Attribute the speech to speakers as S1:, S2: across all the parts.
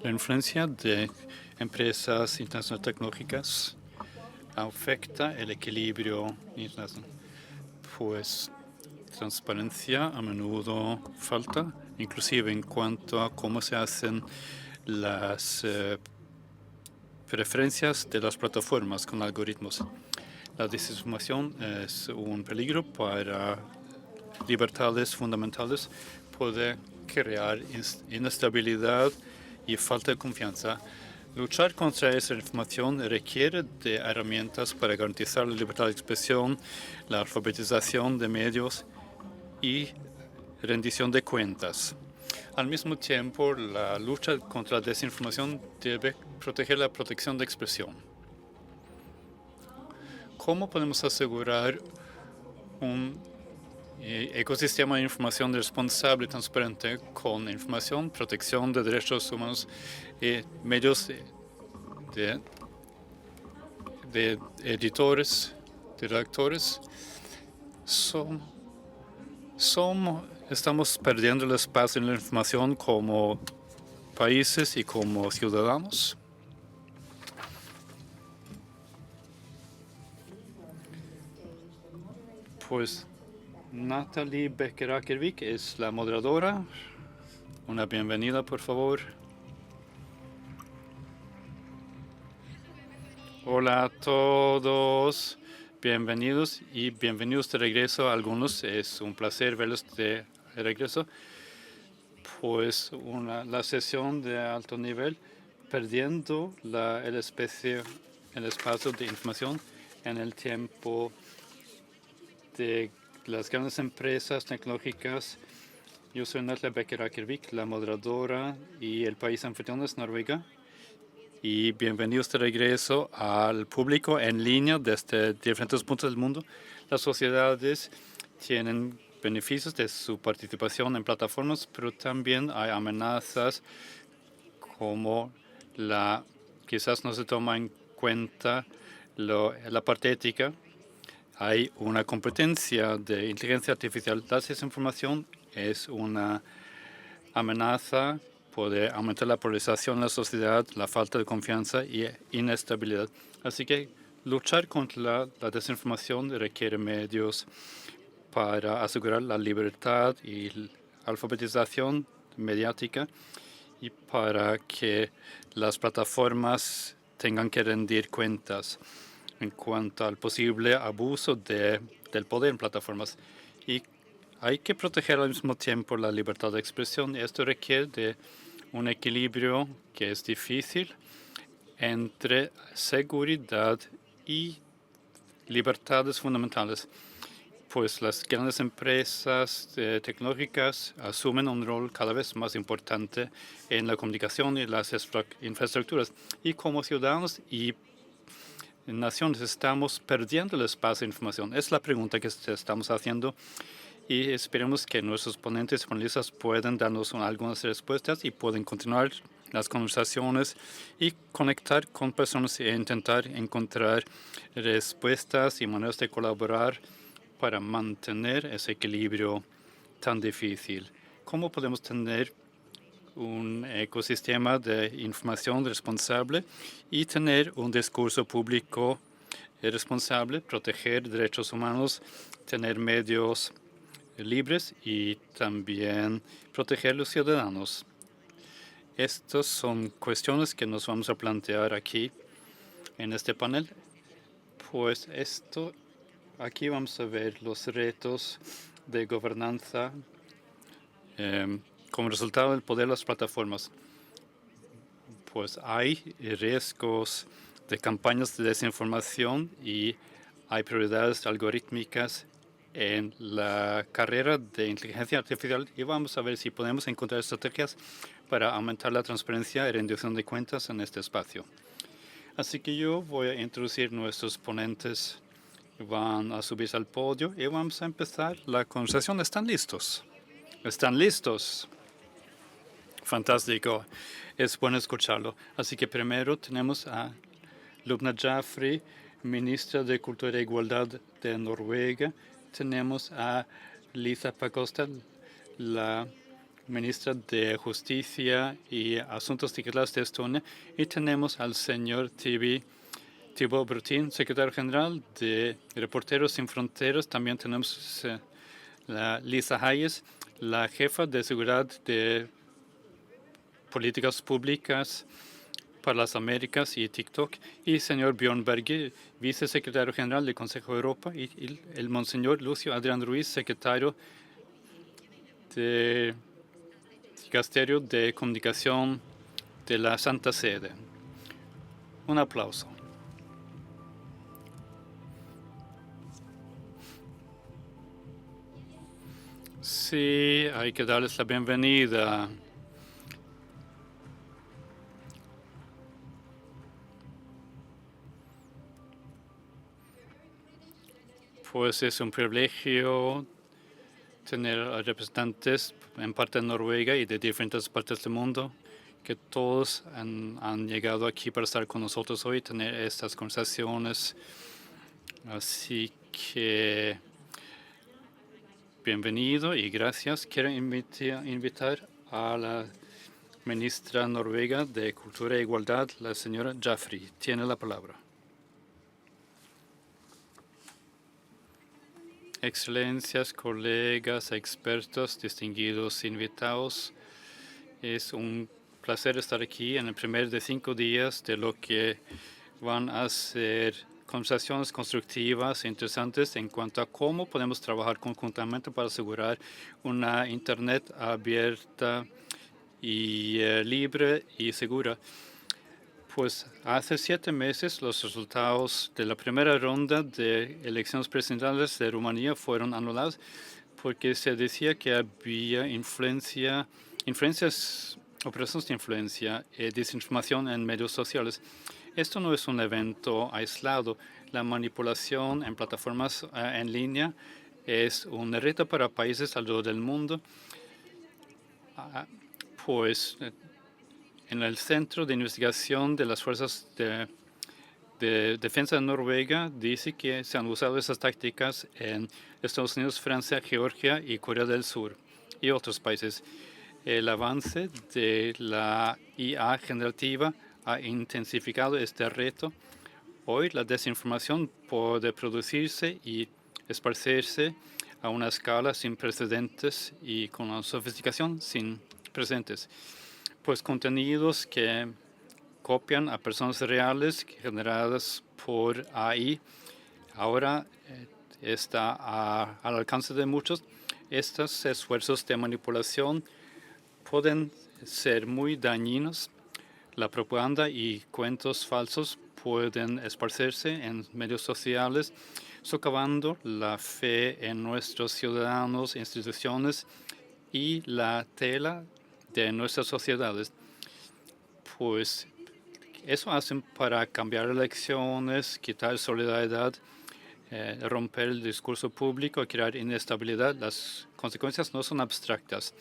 S1: La influencia de empresas internacionales tecnológicas afecta el equilibrio internacional. Pues transparencia a menudo falta, inclusive en cuanto a cómo se hacen las preferencias de las plataformas con algoritmos. La desinformación es un peligro para libertades fundamentales, puede crear inestabilidad y falta de confianza. Luchar contra esa información requiere de herramientas para garantizar la libertad de expresión, la alfabetización de medios y rendición de cuentas. Al mismo tiempo, la lucha contra la desinformación debe proteger la protección de expresión. ¿Cómo podemos asegurar un ecosistema de información responsable y transparente con información, protección de derechos humanos y medios de editores, de redactores? Estamos perdiendo el espacio en la información como países y como ciudadanos. Pues Natalie Becker-Ackervik es la moderadora. Una bienvenida, por favor. Hola a todos. Bienvenidos y bienvenidos de regreso a algunos. Es un placer verlos de regreso. Pues la sesión de alto nivel, perdiendo el espacio de información en el tiempo de las grandes empresas tecnológicas. Yo soy Natalie Becker-Ackervik, la moderadora, y el país anfitrión es Noruega. Y bienvenidos de regreso al público en línea desde diferentes puntos del mundo. Las sociedades tienen beneficios de su participación en plataformas, pero también hay amenazas como quizás no se toma en cuenta la parte ética. Hay una competencia de inteligencia artificial. La desinformación es una amenaza, puede aumentar la polarización en la sociedad, la falta de confianza y inestabilidad. Así que luchar contra la desinformación requiere medios para asegurar la libertad y la alfabetización mediática y para que las plataformas tengan que rendir cuentas en cuanto al posible abuso del poder en plataformas. Y hay que proteger al mismo tiempo la libertad de expresión. Esto requiere de un equilibrio que es difícil entre seguridad y libertades fundamentales. Pues las grandes empresas tecnológicas asumen un rol cada vez más importante en la comunicación y las infraestructuras. Y como ciudadanos y naciones estamos perdiendo el espacio de información. Es la pregunta que estamos haciendo y esperemos que nuestros ponentes y panelistas puedan darnos algunas respuestas y pueden continuar las conversaciones y conectar con personas e intentar encontrar respuestas y maneras de colaborar para mantener ese equilibrio tan difícil. ¿Cómo podemos tener un ecosistema de información responsable y tener un discurso público responsable, proteger derechos humanos, tener medios libres y también proteger a los ciudadanos? Estas son cuestiones que nos vamos a plantear aquí en este panel. Pues aquí vamos a ver los retos de gobernanza como resultado del poder de las plataformas. Pues hay riesgos de campañas de desinformación y hay prioridades algorítmicas en la carrera de inteligencia artificial y vamos a ver si podemos encontrar estrategias para aumentar la transparencia y rendición de cuentas en este espacio. Así que yo voy a introducir nuestros ponentes. Van a subirse al podio y vamos a empezar la conversación. ¿Están listos? ¿Están listos? Fantástico. Es bueno escucharlo. Así que primero tenemos a Lubna Jaffrey, ministra de Cultura e Igualdad de Noruega. Tenemos a Lisa Pakosta, la ministra de Justicia y Asuntos Digitales de Estonia, y tenemos al señor Thibaut Brutin, secretario general de Reporteros Sin Fronteras. También tenemos la Lisa Hayes, la jefa de seguridad de políticas públicas para las Américas y TikTok, y señor Björn Berge, vicesecretario general del Consejo de Europa, y el monseñor Lucio Adrián Ruiz, secretario de Dicasterio de Comunicación de la Santa Sede. Un aplauso. Sí, hay que darles la bienvenida. Pues es un privilegio tener a representantes en parte de Noruega y de diferentes partes del mundo, que todos han llegado aquí para estar con nosotros hoy, tener estas conversaciones. Así que bienvenido y gracias. Quiero invitar a la ministra noruega de Cultura e Igualdad, la señora Jaffrey. Tiene la palabra. Excelencias, colegas, expertos, distinguidos invitados, es un placer estar aquí en el primer de 5 días de lo que van a ser conversaciones constructivas e interesantes en cuanto a cómo podemos trabajar conjuntamente para asegurar una Internet abierta y libre y segura. Pues hace 7 meses los resultados de la primera ronda de elecciones presidenciales de Rumanía fueron anulados porque se decía que había operaciones de influencia y desinformación en medios sociales. Esto no es un evento aislado. La manipulación en plataformas en línea es un reto para países alrededor del mundo. Pues en el Centro de Investigación de las Fuerzas de Defensa de Noruega dice que se han usado esas tácticas en Estados Unidos, Francia, Georgia y Corea del Sur y otros países. El avance de la IA generativa ha intensificado este reto. Hoy la desinformación puede producirse y esparcirse a una escala sin precedentes y con una sofisticación sin precedentes. Pues contenidos que copian a personas reales generadas por AI ahora está al alcance de muchos. Estos esfuerzos de manipulación pueden ser muy dañinos. La propaganda y cuentos falsos pueden esparcirse en medios sociales, socavando la fe en nuestros ciudadanos, instituciones y la tela de nuestras sociedades. Pues eso hacen para cambiar elecciones, quitar solidaridad, romper el discurso público, crear inestabilidad. Las consecuencias no son abstractas.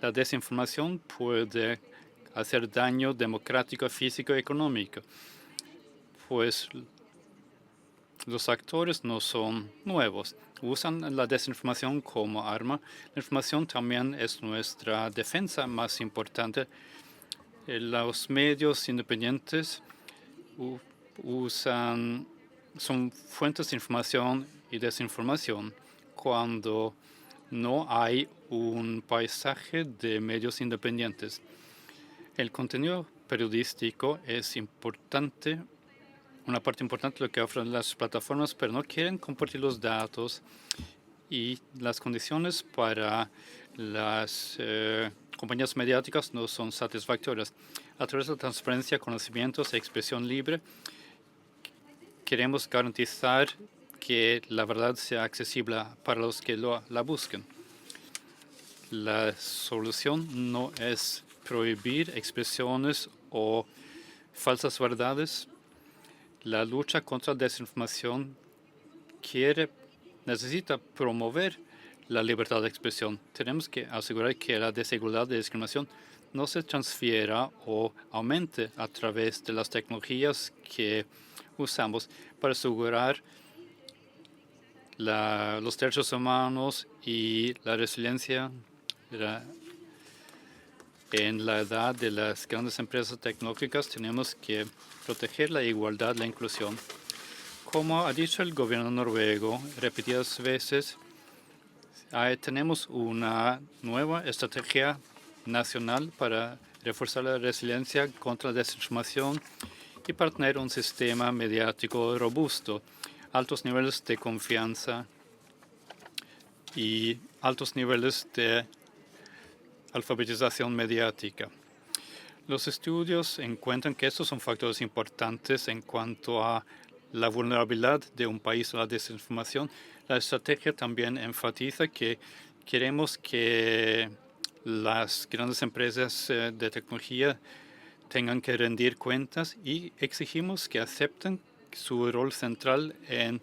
S1: La desinformación puede hacer daño democrático, físico y económico. Pues los actores no son nuevos. Usan la desinformación como arma. La información también es nuestra defensa más importante. Los medios independientes son fuentes de información y desinformación cuando no hay un paisaje de medios independientes. El contenido periodístico es importante, una parte importante de lo que ofrecen las plataformas, pero no quieren compartir los datos y las condiciones para las compañías mediáticas no son satisfactorias. A través de la transparencia, conocimientos y expresión libre, queremos garantizar que la verdad sea accesible para los que la busquen. La solución no es prohibir expresiones o falsas verdades. La lucha contra la desinformación necesita promover la libertad de expresión. Tenemos que asegurar que la desigualdad de discriminación no se transfiera o aumente a través de las tecnologías que usamos para asegurar los derechos humanos y la resiliencia En la edad de las grandes empresas tecnológicas tenemos que proteger la igualdad, la inclusión. Como ha dicho el gobierno noruego repetidas veces, tenemos una nueva estrategia nacional para reforzar la resiliencia contra la desinformación y para tener un sistema mediático robusto, altos niveles de confianza y altos niveles de alfabetización mediática. Los estudios encuentran que estos son factores importantes en cuanto a la vulnerabilidad de un país a la desinformación. La estrategia también enfatiza que queremos que las grandes empresas de tecnología tengan que rendir cuentas y exigimos que acepten su rol central en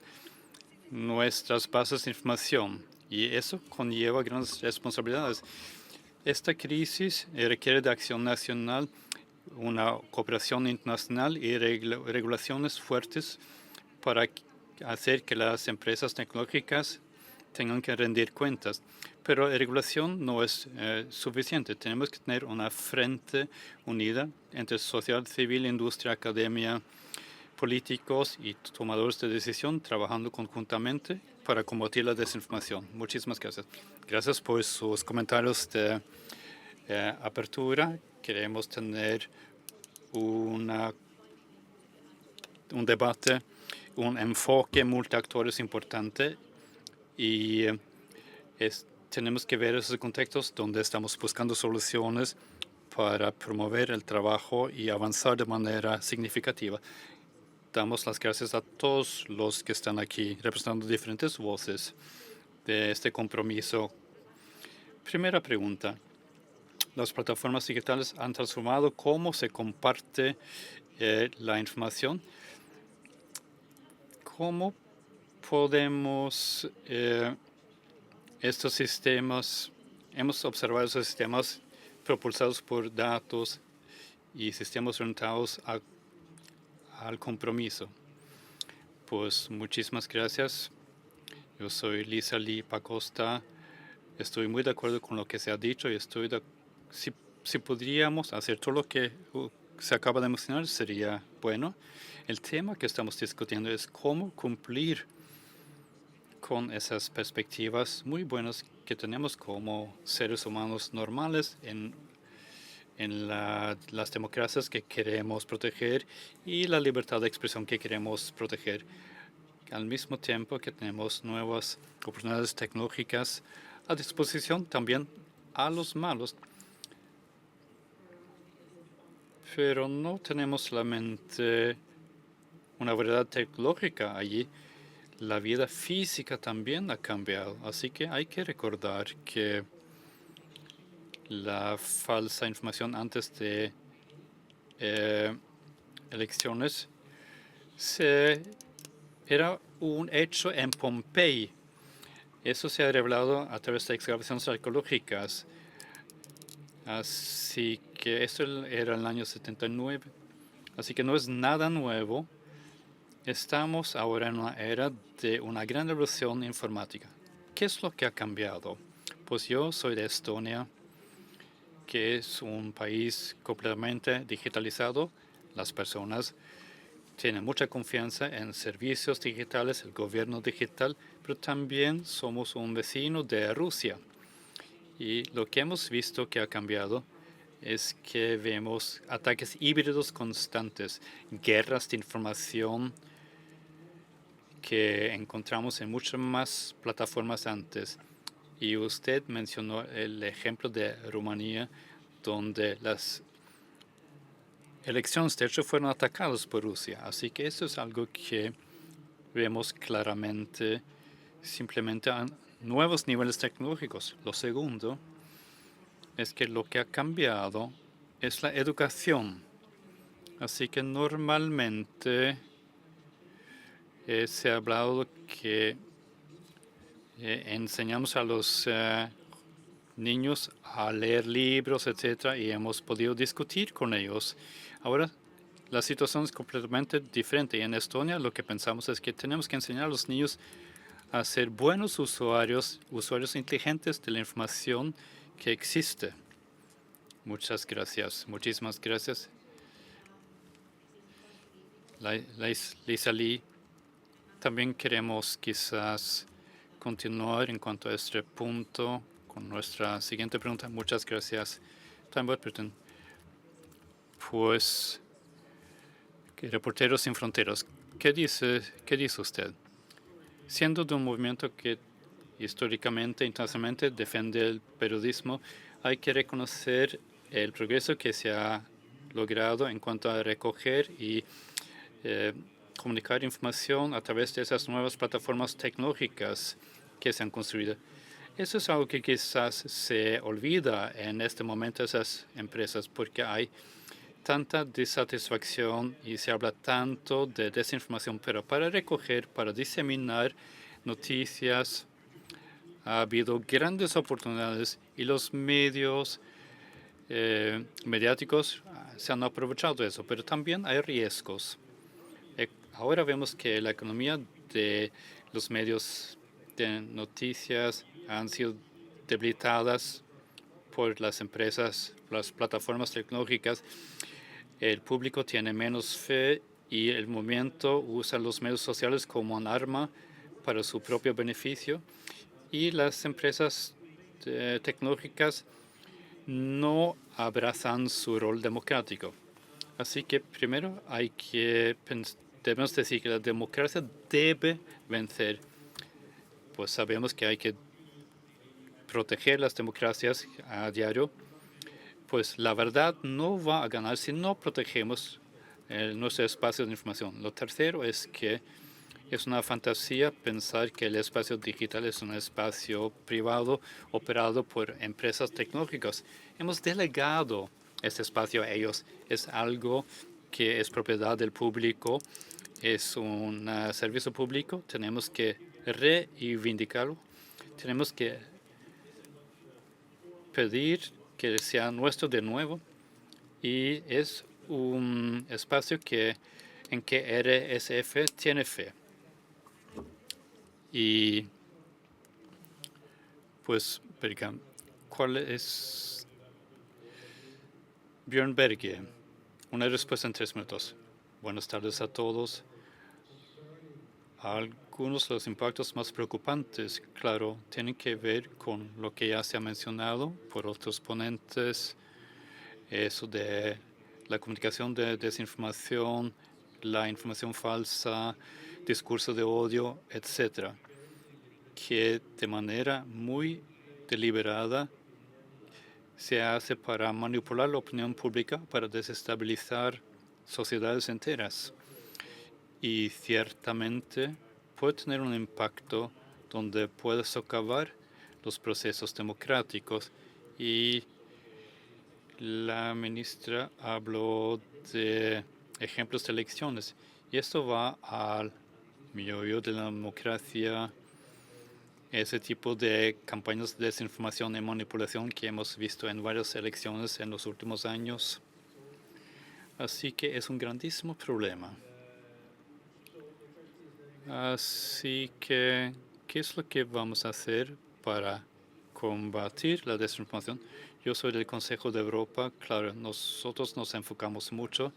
S1: nuestras bases de información. Y eso conlleva grandes responsabilidades. Esta crisis requiere de acción nacional, una cooperación internacional y regulaciones fuertes para hacer que las empresas tecnológicas tengan que rendir cuentas. Pero la regulación no es suficiente. Tenemos que tener una frente unida entre sociedad civil, industria, academia, políticos y tomadores de decisión trabajando conjuntamente para combatir la desinformación. Muchísimas gracias. Gracias por sus comentarios de apertura. Queremos tener un debate, un enfoque multiactores importante y tenemos que ver esos contextos donde estamos buscando soluciones para promover el trabajo y avanzar de manera significativa. Damos las gracias a todos los que están aquí representando diferentes voces de este compromiso. Primera pregunta. Las plataformas digitales han transformado cómo se comparte la información. ¿Cómo podemos estos sistemas, hemos observado esos sistemas propulsados por datos y sistemas orientados al compromiso? Pues muchísimas gracias. Yo soy Lisa Lee Pacosta. Estoy muy de acuerdo con lo que se ha dicho y si podríamos hacer todo lo que se acaba de mencionar, sería bueno. El tema que estamos discutiendo es cómo cumplir con esas perspectivas muy buenas que tenemos como seres humanos normales en las democracias que queremos proteger y la libertad de expresión que queremos proteger. Al mismo tiempo que tenemos nuevas oportunidades tecnológicas a disposición también a los malos. Pero no tenemos solamente una verdad tecnológica allí. La vida física también ha cambiado. Así que hay que recordar que la falsa información antes de elecciones era un hecho en Pompey. Eso se ha revelado a través de excavaciones arqueológicas. Así que esto era el año 79. Así que no es nada nuevo. Estamos ahora en una era de una gran revolución informática. ¿Qué es lo que ha cambiado? Pues yo soy de Estonia, que es un país completamente digitalizado. Las personas tienen mucha confianza en servicios digitales, el gobierno digital, pero también somos un vecino de Rusia. Y lo que hemos visto que ha cambiado es que vemos ataques híbridos constantes, guerras de información que encontramos en muchas más plataformas antes. Y usted mencionó el ejemplo de Rumanía, donde las elecciones de hecho fueron atacadas por Rusia. Así que eso es algo que vemos claramente simplemente a nuevos niveles tecnológicos. Lo segundo es que lo que ha cambiado es la educación. Así que normalmente se ha hablado que enseñamos a los niños a leer libros, etcétera, y hemos podido discutir con ellos. Ahora la situación es completamente diferente. Y en Estonia lo que pensamos es que tenemos que enseñar a los niños a ser buenos usuarios inteligentes de la información que existe. Muchas gracias. Muchísimas gracias. Lisa Lee, también queremos quizás continuar en cuanto a este punto con nuestra siguiente pregunta. Muchas gracias. Pues, Reporteros Sin Fronteras, ¿qué dice usted? Siendo de un movimiento que históricamente, internacionalmente, defiende el periodismo, hay que reconocer el progreso que se ha logrado en cuanto a recoger y comunicar información a través de esas nuevas plataformas tecnológicas que se han construido. Eso es algo que quizás se olvida en este momento de esas empresas porque hay tanta desatisfacción y se habla tanto de desinformación, pero para recoger, para diseminar noticias, ha habido grandes oportunidades y los medios mediáticos se han aprovechado de eso, pero también hay riesgos. Ahora vemos que la economía de los medios de noticias han sido debilitadas por las empresas, las plataformas tecnológicas. El público tiene menos fe y el movimiento usa los medios sociales como un arma para su propio beneficio. Y las empresas tecnológicas no abrazan su rol democrático. Así que primero debemos decir que la democracia debe vencer. Pues sabemos que hay que proteger las democracias a diario. Pues la verdad no va a ganar si no protegemos nuestro espacio de información. Lo tercero es que es una fantasía pensar que el espacio digital es un espacio privado operado por empresas tecnológicas. Hemos delegado este espacio a ellos. Es algo que es propiedad del público, es un servicio público. Tenemos que reivindicarlo. Tenemos que pedir que sea nuestro de nuevo y es un espacio en que RSF tiene fe. Y pues, ¿cuál es? Björn Berge, una respuesta en 3 minutos. Buenas tardes a todos. Algunos de los impactos más preocupantes, claro, tienen que ver con lo que ya se ha mencionado por otros ponentes, eso de la comunicación de desinformación, la información falsa, discurso de odio, etcétera, que de manera muy deliberada se hace para manipular la opinión pública, para desestabilizar sociedades enteras. Y ciertamente puede tener un impacto donde puede socavar los procesos democráticos. Y la ministra habló de ejemplos de elecciones. Y esto va al meollo de la democracia, ese tipo de campañas de desinformación y manipulación que hemos visto en varias elecciones en los últimos años. Así que es un grandísimo problema. Así que, ¿qué es lo que vamos a hacer para combatir la desinformación? Yo soy del Consejo de Europa. Claro, nosotros nos enfocamos mucho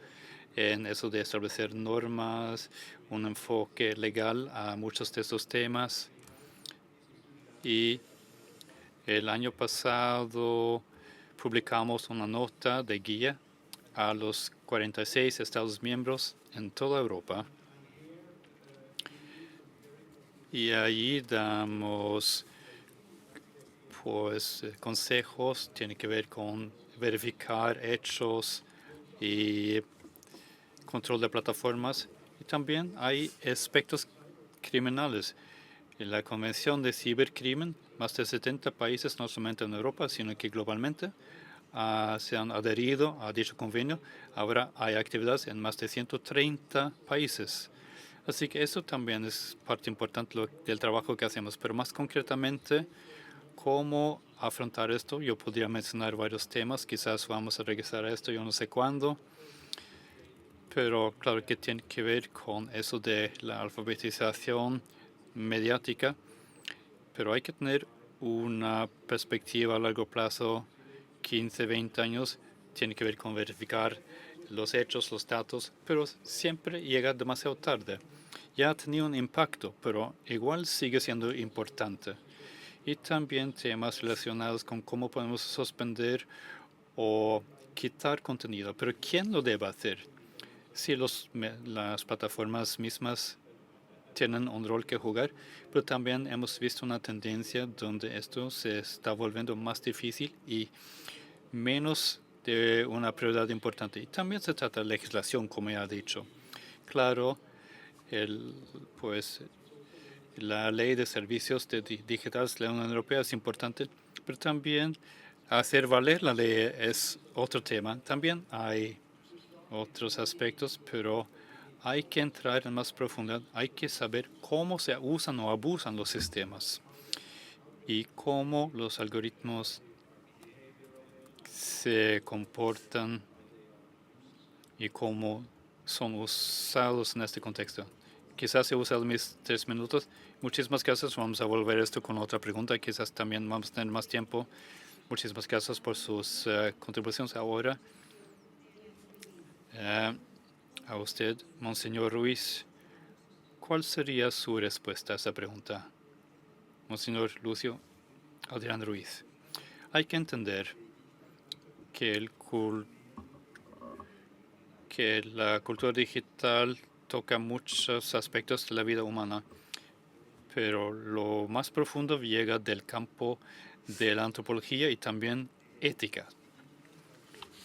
S1: en eso de establecer normas, un enfoque legal a muchos de estos temas. Y el año pasado publicamos una nota de guía a los 46 Estados miembros en toda Europa. Y allí damos pues consejos, tiene que ver con verificar hechos y control de plataformas. Y también hay aspectos criminales. En la Convención de Cibercrimen, más de 70 países, no solamente en Europa, sino que globalmente, se han adherido a dicho convenio. Ahora hay actividades en más de 130 países. Así que eso también es parte importante del trabajo que hacemos. Pero más concretamente, ¿cómo afrontar esto? Yo podría mencionar varios temas. Quizás vamos a regresar a esto, yo no sé cuándo. Pero claro que tiene que ver con eso de la alfabetización mediática. Pero hay que tener una perspectiva a largo plazo 15, 20 años tiene que ver con verificar los hechos, los datos, pero siempre llega demasiado tarde. Ya ha tenido un impacto, pero igual sigue siendo importante. Y también temas relacionados con cómo podemos suspender o quitar contenido. Pero ¿quién lo debe hacer? Si las plataformas mismas tienen un rol que jugar, pero también hemos visto una tendencia donde esto se está volviendo más difícil y menos de una prioridad importante. Y también se trata de legislación, como ya he dicho. Claro, pues la ley de servicios digitales de la Unión Europea es importante, pero también hacer valer la ley es otro tema. También hay otros aspectos, pero hay que entrar en más profundidad. Hay que saber cómo se usan o abusan los sistemas y cómo los algoritmos se comportan y cómo son usados en este contexto. Quizás he usado mis 3 minutos. Muchísimas gracias. Vamos a volver esto con otra pregunta. Quizás también vamos a tener más tiempo. Muchísimas gracias por sus contribuciones. Ahora, a usted, Monseñor Ruiz, ¿cuál sería su respuesta a esa pregunta? Monseñor Lucio Adrián Ruiz. Hay que entender que la cultura digital toca muchos aspectos de la vida humana, pero lo más profundo llega del campo de la antropología y también ética.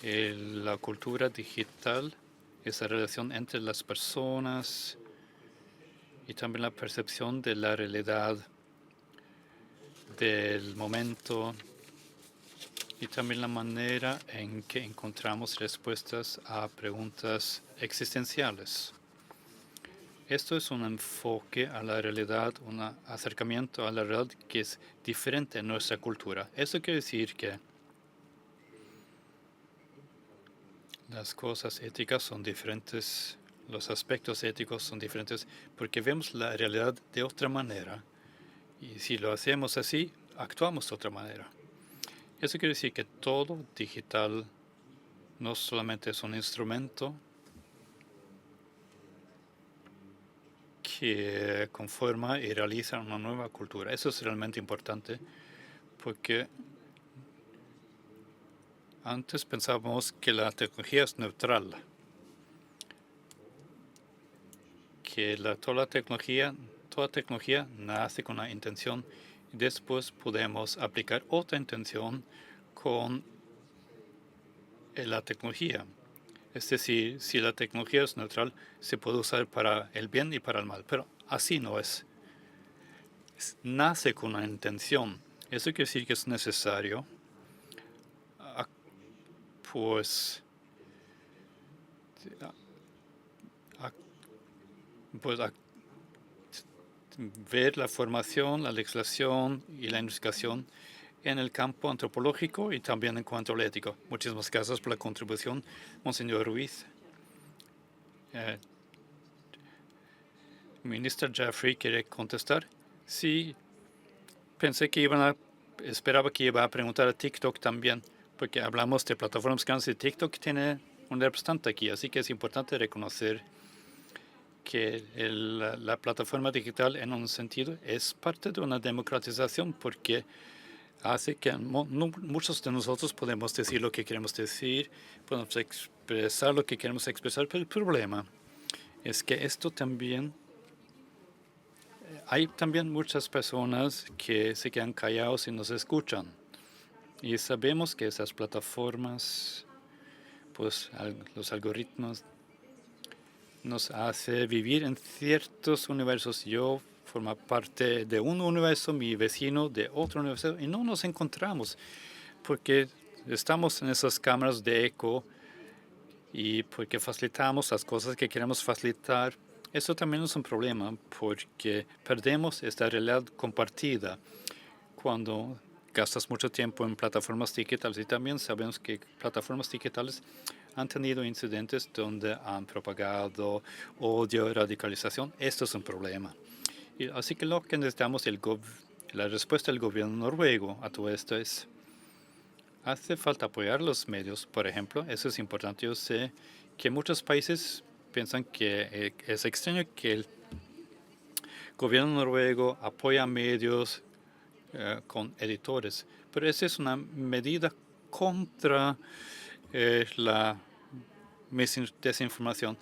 S1: La cultura digital es la relación entre las personas y también la percepción de la realidad, del momento y también la manera en que encontramos respuestas a preguntas existenciales. Esto es un enfoque a la realidad, un acercamiento a la realidad que es diferente en nuestra cultura. Eso quiere decir que las cosas éticas son diferentes, los aspectos éticos son diferentes, porque vemos la realidad de otra manera. Y si lo hacemos así, actuamos de otra manera. Eso quiere decir que todo digital no solamente es un instrumento que conforma y realiza una nueva cultura. Eso es realmente importante porque antes pensábamos que la tecnología es neutral, que toda tecnología nace con una intención y después podemos aplicar otra intención con la tecnología. Es decir, si la tecnología es neutral, se puede usar para el bien y para el mal, pero así no es. Nace con una intención. Eso quiere decir que es necesario pues ver la formación, la legislación y la investigación en el campo antropológico y también en cuanto al ético. Muchísimas gracias por la contribución, Monseñor Ruiz. Ministro Jeffrey, ¿quiere contestar? Sí, esperaba que iba a preguntar a TikTok también, porque hablamos de plataformas grandes y TikTok tiene un representante aquí, así que es importante reconocer que la plataforma digital en un sentido es parte de una democratización porque hace que muchos de nosotros podemos decir lo que queremos decir, podemos expresar lo que queremos expresar, pero el problema es que hay también muchas personas que se quedan callados y nos escuchan. Y sabemos que esas plataformas, pues los algoritmos nos hace vivir en ciertos universos. Yo formo parte de un universo, mi vecino de otro universo, y no nos encontramos porque estamos en esas cámaras de eco y porque facilitamos las cosas que queremos facilitar. Eso también es un problema porque perdemos esta realidad compartida cuando gastas mucho tiempo en plataformas digitales. Y también sabemos que plataformas digitales han tenido incidentes donde han propagado odio y radicalización. Esto es un problema. Así que lo que necesitamos, la respuesta del gobierno noruego a todo esto es Hace falta apoyar los medios, por ejemplo. Eso es importante. Yo sé que muchos países piensan que es extraño que el gobierno noruego apoya medios con editores, pero esa es una medida contra la desinformación.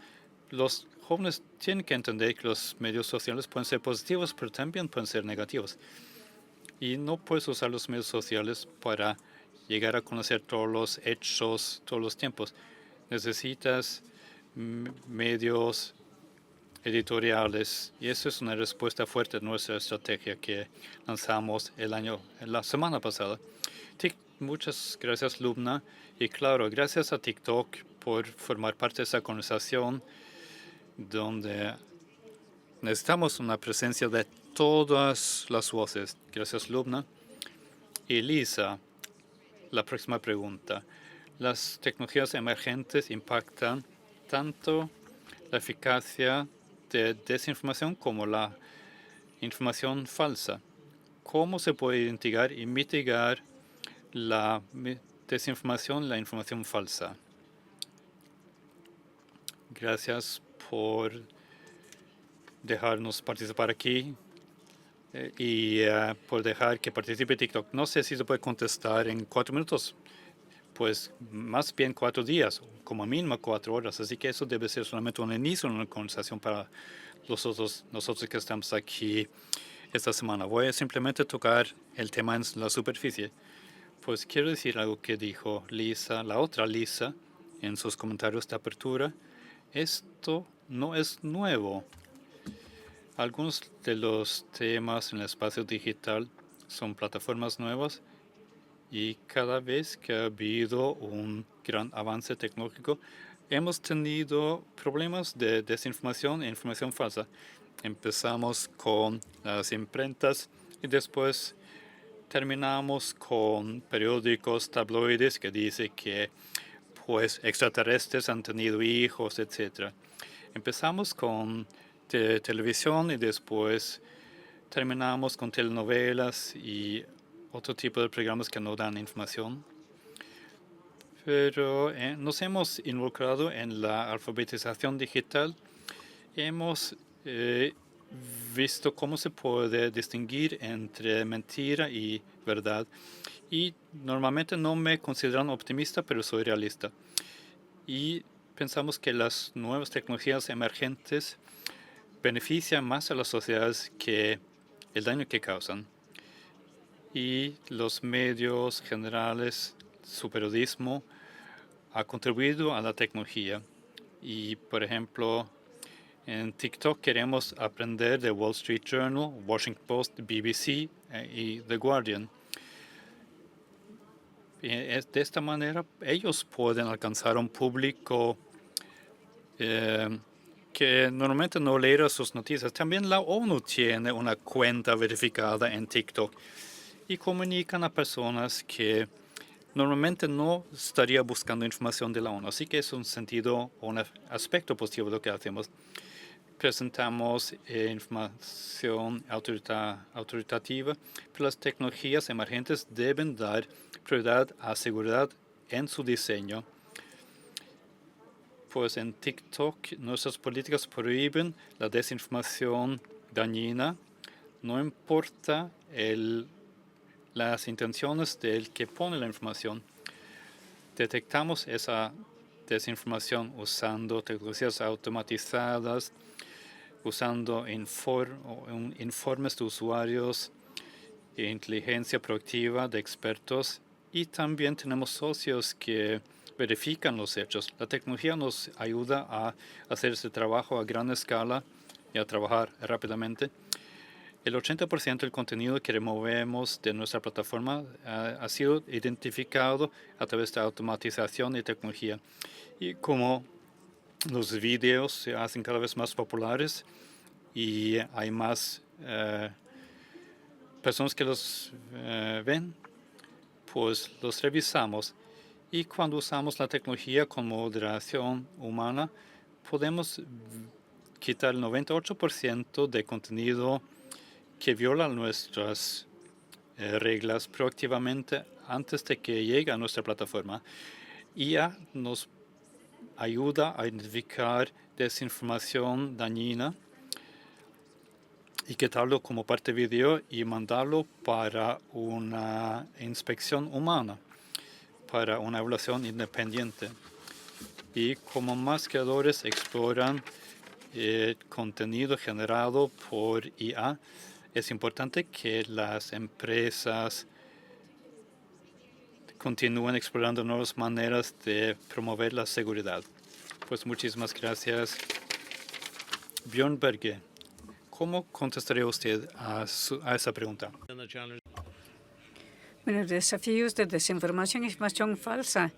S1: Los jóvenes tienen que entender que los medios sociales pueden ser positivos, pero también pueden ser negativos. Y no puedes usar los medios sociales para llegar a conocer todos los hechos, todos los tiempos. Necesitas medios editoriales y eso es una respuesta fuerte a nuestra estrategia que lanzamos la semana pasada. Muchas gracias, Lubna. Y claro, gracias a TikTok por formar parte de esa conversación donde necesitamos una presencia de todas las voces. Gracias, Lubna. Y Lisa, la próxima pregunta. Las tecnologías emergentes impactan tanto la eficacia de desinformación como la información falsa. ¿Cómo se puede identificar y mitigar la desinformación, la información falsa? Gracias por dejarnos participar aquí y por dejar que participe TikTok. No sé si se puede contestar en 4 minutos, pues más bien 4 días, como mínimo 4 horas. Así que eso debe ser solamente un inicio en una conversación para nosotros que estamos aquí esta semana. Voy a simplemente tocar el tema en la superficie. Pues quiero decir algo que dijo Lisa, la otra Lisa, en sus comentarios de apertura. Esto no es nuevo. Algunos de los temas en el espacio digital son plataformas nuevas y cada vez que ha habido un gran avance tecnológico, hemos tenido problemas de desinformación e información falsa. Empezamos con las imprentas y después terminamos con periódicos, tabloides que dicen que pues extraterrestres han tenido hijos, etc. Empezamos con televisión y después terminamos con telenovelas y otro tipo de programas que no dan información. Pero nos hemos involucrado en la alfabetización digital. Hemos visto cómo se puede distinguir entre mentira y verdad. Y normalmente no me considero optimista, pero soy realista. Y pensamos que las nuevas tecnologías emergentes benefician más a las sociedades que el daño que causan. Y los medios generales, su periodismo, ha contribuido a la tecnología. Y, por ejemplo, en TikTok queremos aprender de Wall Street Journal, Washington Post, BBC y The Guardian. Y de esta manera ellos pueden alcanzar un público que normalmente no lee sus noticias. También la ONU tiene una cuenta verificada en TikTok y comunican a personas que normalmente no estaría buscando información de la ONU. Así que es un sentido, un aspecto positivo de lo que hacemos. Presentamos información autoritativa, pero las tecnologías emergentes deben dar prioridad a seguridad en su diseño. Pues en TikTok nuestras políticas prohíben la desinformación dañina, no importa las intenciones del que pone la información. Detectamos esa desinformación usando tecnologías automatizadas, usando informes de usuarios, inteligencia proactiva de expertos y también tenemos socios que verifican los hechos. La tecnología nos ayuda a hacer ese trabajo a gran escala y a trabajar rápidamente. El 80% del contenido que removemos de nuestra plataforma ha sido identificado a través de automatización y tecnología. Y como los videos se hacen cada vez más populares y hay más personas que los ven, pues los revisamos. Y cuando usamos la tecnología con moderación humana, podemos quitar el 98% de contenido que viola nuestras reglas proactivamente antes de que llegue a nuestra plataforma. IA nos ayuda a identificar desinformación dañina, etiquetarlo como parte de video y mandarlo para una inspección humana, para una evaluación independiente. Y como más creadores exploran contenido generado por IA, es importante que las empresas continúen explorando nuevas maneras de promover la seguridad. Pues muchísimas gracias. Björn Berge, ¿cómo contestaría usted a esa pregunta?
S2: Bueno, desafíos de desinformación e información falsa.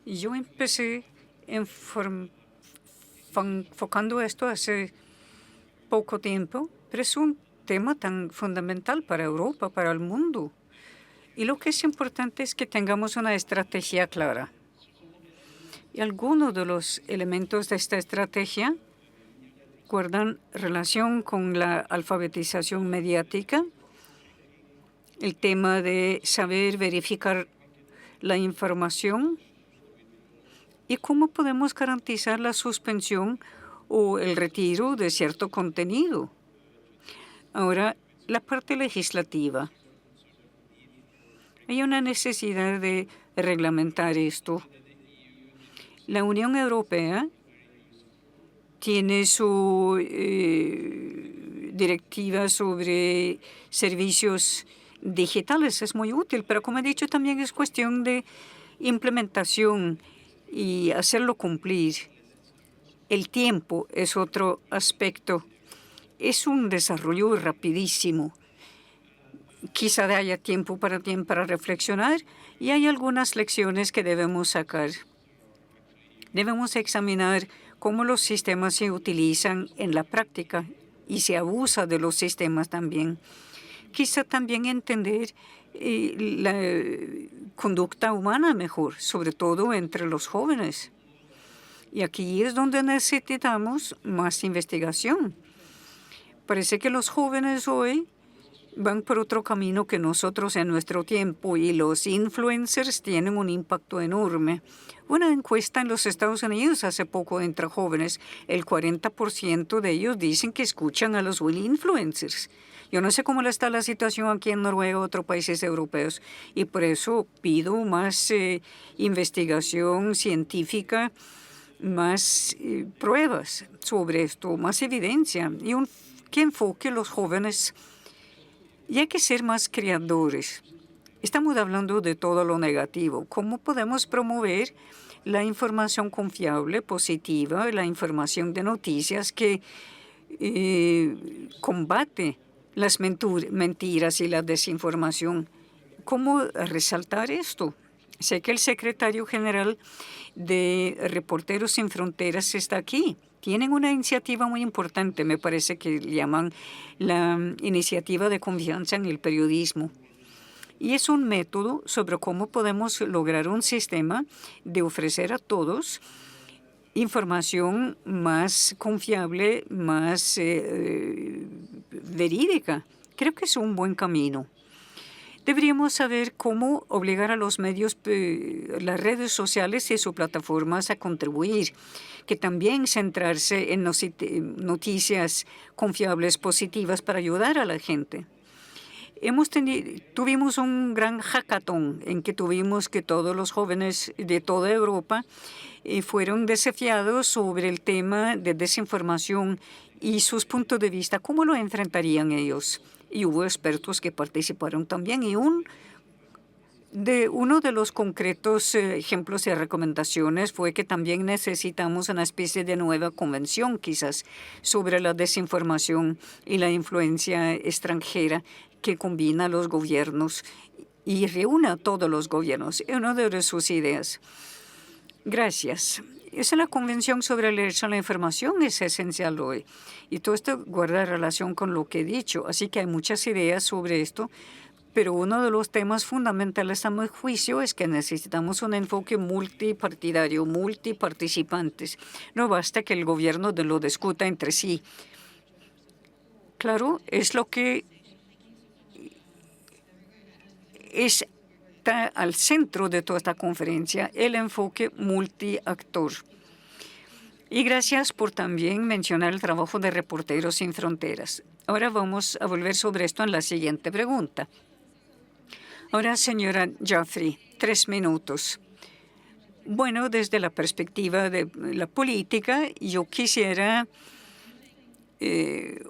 S2: Yo empecé enfocando esto hace poco tiempo, pero es un tema tan fundamental para Europa, para el mundo. Y lo que es importante es que tengamos una estrategia clara. Y algunos de los elementos de esta estrategia guardan relación con la alfabetización mediática, el tema de saber verificar la información y cómo podemos garantizar la suspensión o el retiro de cierto contenido. Ahora, la parte legislativa. Hay una necesidad de reglamentar esto. La Unión Europea tiene su directiva sobre servicios digitales. Es muy útil, pero como he dicho, también es cuestión de implementación y hacerlo cumplir. El tiempo es otro aspecto. Es un desarrollo rapidísimo. Quizá haya tiempo para reflexionar y hay algunas lecciones que debemos sacar. Debemos examinar cómo los sistemas se utilizan en la práctica y se abusa de los sistemas también. Quizá también entender la conducta humana mejor, sobre todo entre los jóvenes. Y aquí es donde necesitamos más investigación. Parece que los jóvenes hoy van por otro camino que nosotros en nuestro tiempo y los influencers tienen un impacto enorme. Una encuesta en los Estados Unidos hace poco entre jóvenes, el 40% de ellos dicen que escuchan a los influencers. Yo no sé cómo está la situación aquí en Noruega o otros países europeos y por eso pido más investigación científica, más pruebas sobre esto, más evidencia y que enfoque los jóvenes. Y hay que ser más creadores. Estamos hablando de todo lo negativo. ¿Cómo podemos promover la información confiable, positiva, la información de noticias que combate las mentiras y la desinformación? ¿Cómo resaltar esto? Sé que el secretario general de Reporteros Sin Fronteras está aquí. Tienen una iniciativa muy importante, me parece que llaman la iniciativa de confianza en el periodismo. Y es un método sobre cómo podemos lograr un sistema de ofrecer a todos información más confiable, más verídica. Creo que es un buen camino. Deberíamos saber cómo obligar a los medios, las redes sociales y sus plataformas a contribuir, que también centrarse en noticias confiables, positivas para ayudar a la gente. Tuvimos un gran hackathon en que tuvimos que todos los jóvenes de toda Europa fueron desafiados sobre el tema de desinformación y sus puntos de vista, cómo lo enfrentarían ellos. Y hubo expertos que participaron también. Y uno de los concretos ejemplos y recomendaciones fue que también necesitamos una especie de nueva convención, quizás, sobre la desinformación y la influencia extranjera que combina a los gobiernos y reúne a todos los gobiernos. Es una de sus ideas. Gracias. Esa es la Convención sobre el Derecho a la Información, es esencial hoy. Y todo esto guarda relación con lo que he dicho. Así que hay muchas ideas sobre esto, pero uno de los temas fundamentales a mi juicio es que necesitamos un enfoque multipartidario, multiparticipantes. No basta que el gobierno lo discuta entre sí. Claro, es lo que es está al centro de toda esta conferencia, el enfoque multiactor. Y gracias por también mencionar el trabajo de Reporteros Sin Fronteras. Ahora vamos a volver sobre esto en la siguiente pregunta. Ahora, señora Jaffrey, 3 minutos. Bueno, desde la perspectiva de la política, yo quisiera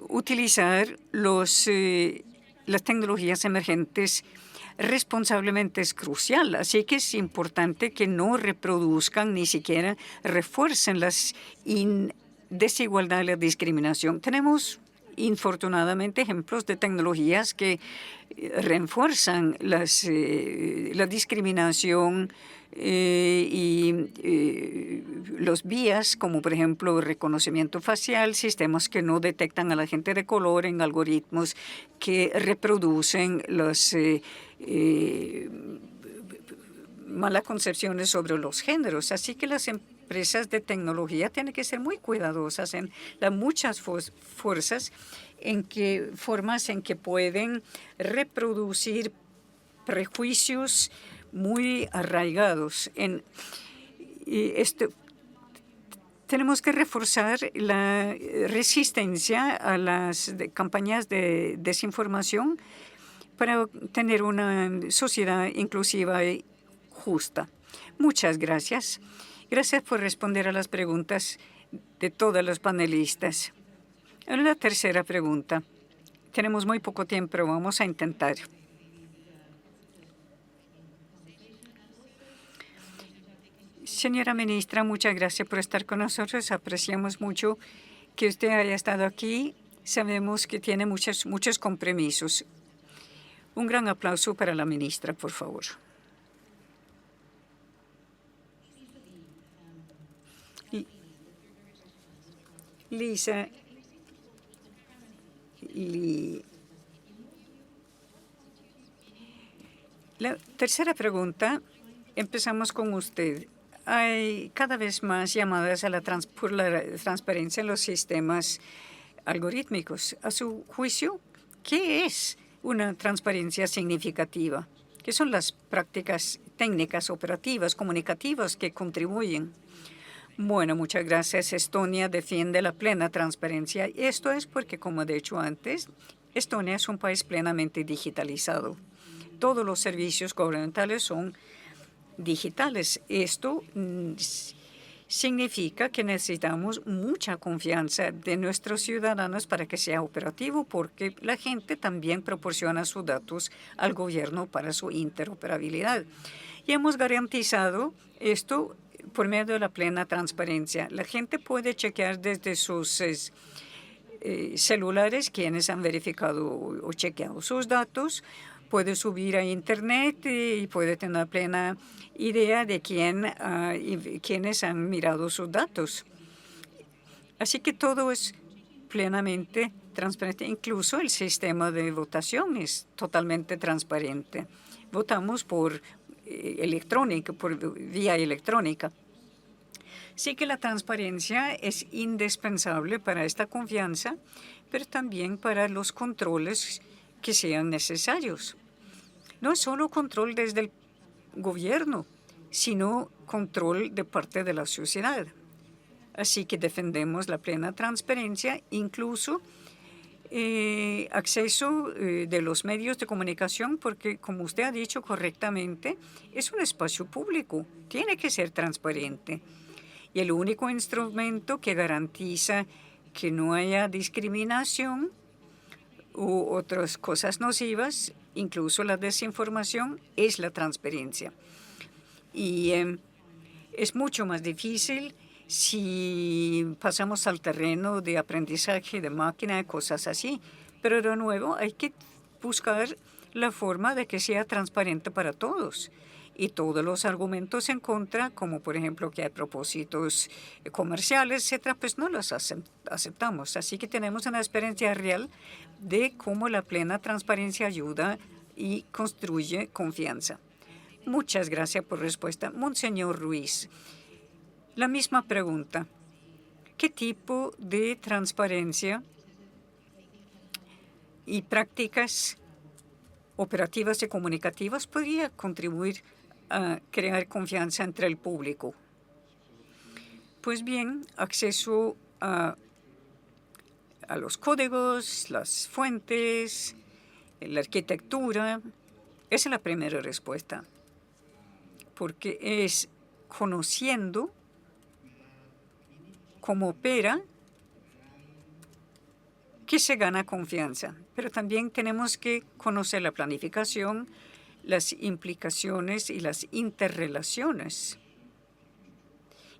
S2: utilizar las tecnologías emergentes responsablemente. Es crucial, así que es importante que no reproduzcan ni siquiera refuercen las desigualdades y la discriminación. Tenemos infortunadamente ejemplos de tecnologías que refuerzan la discriminación y los vías, como por ejemplo reconocimiento facial, sistemas que no detectan a la gente de color en algoritmos que reproducen las malas concepciones sobre los géneros. Así que las empresas de tecnología tienen que ser muy cuidadosas en las muchas formas en que pueden reproducir prejuicios muy arraigados. Tenemos que reforzar la resistencia a las campañas de desinformación para tener una sociedad inclusiva y justa. Muchas gracias. Gracias por responder a las preguntas de todos los panelistas. Ahora la tercera pregunta. Tenemos muy poco tiempo, pero vamos a intentar. Señora ministra, muchas gracias por estar con nosotros. Apreciamos mucho que usted haya estado aquí. Sabemos que tiene muchos compromisos. Un gran aplauso para la ministra, por favor. Lisa, la tercera pregunta, empezamos con usted. Hay cada vez más llamadas por la transparencia en los sistemas algorítmicos. A su juicio, ¿qué es una transparencia significativa? ¿Qué son las prácticas técnicas, operativas, comunicativas que contribuyen? Bueno, muchas gracias. Estonia defiende la plena transparencia. Esto es porque, como he dicho antes, Estonia es un país plenamente digitalizado. Todos los servicios gubernamentales son digitales. Esto significa que necesitamos mucha confianza de nuestros ciudadanos para que sea operativo, porque la gente también proporciona sus datos al gobierno para su interoperabilidad. Y hemos garantizado esto por medio de la plena transparencia. La gente puede chequear desde sus celulares quienes han verificado o chequeado sus datos, puede subir a Internet y puede tener plena idea de quiénes han mirado sus datos. Así que todo es plenamente transparente. Incluso el sistema de votación es totalmente transparente. Votamos por vía electrónica. Sí que la transparencia es indispensable para esta confianza, pero también para los controles que sean necesarios. No es solo control desde el gobierno, sino control de parte de la sociedad. Así que defendemos la plena transparencia, incluso acceso de los medios de comunicación, porque, como usted ha dicho correctamente, es un espacio público, tiene que ser transparente. Y el único instrumento que garantiza que no haya discriminación u otras cosas nocivas, incluso la desinformación, es la transparencia. Y es mucho más difícil si pasamos al terreno de aprendizaje de máquina, cosas así. Pero de nuevo hay que buscar la forma de que sea transparente para todos. Y todos los argumentos en contra, como por ejemplo que hay propósitos comerciales, etcétera, pues no los aceptamos. Así que tenemos una experiencia real de cómo la plena transparencia ayuda y construye confianza. Muchas gracias por respuesta. Monseñor Ruiz, la misma pregunta. ¿Qué tipo de transparencia y prácticas operativas y comunicativas podría contribuir a crear confianza entre el público. Pues bien, acceso a los códigos, las fuentes, la arquitectura, esa es la primera respuesta, porque es conociendo cómo opera que se gana confianza. Pero también tenemos que conocer la planificación, las implicaciones y las interrelaciones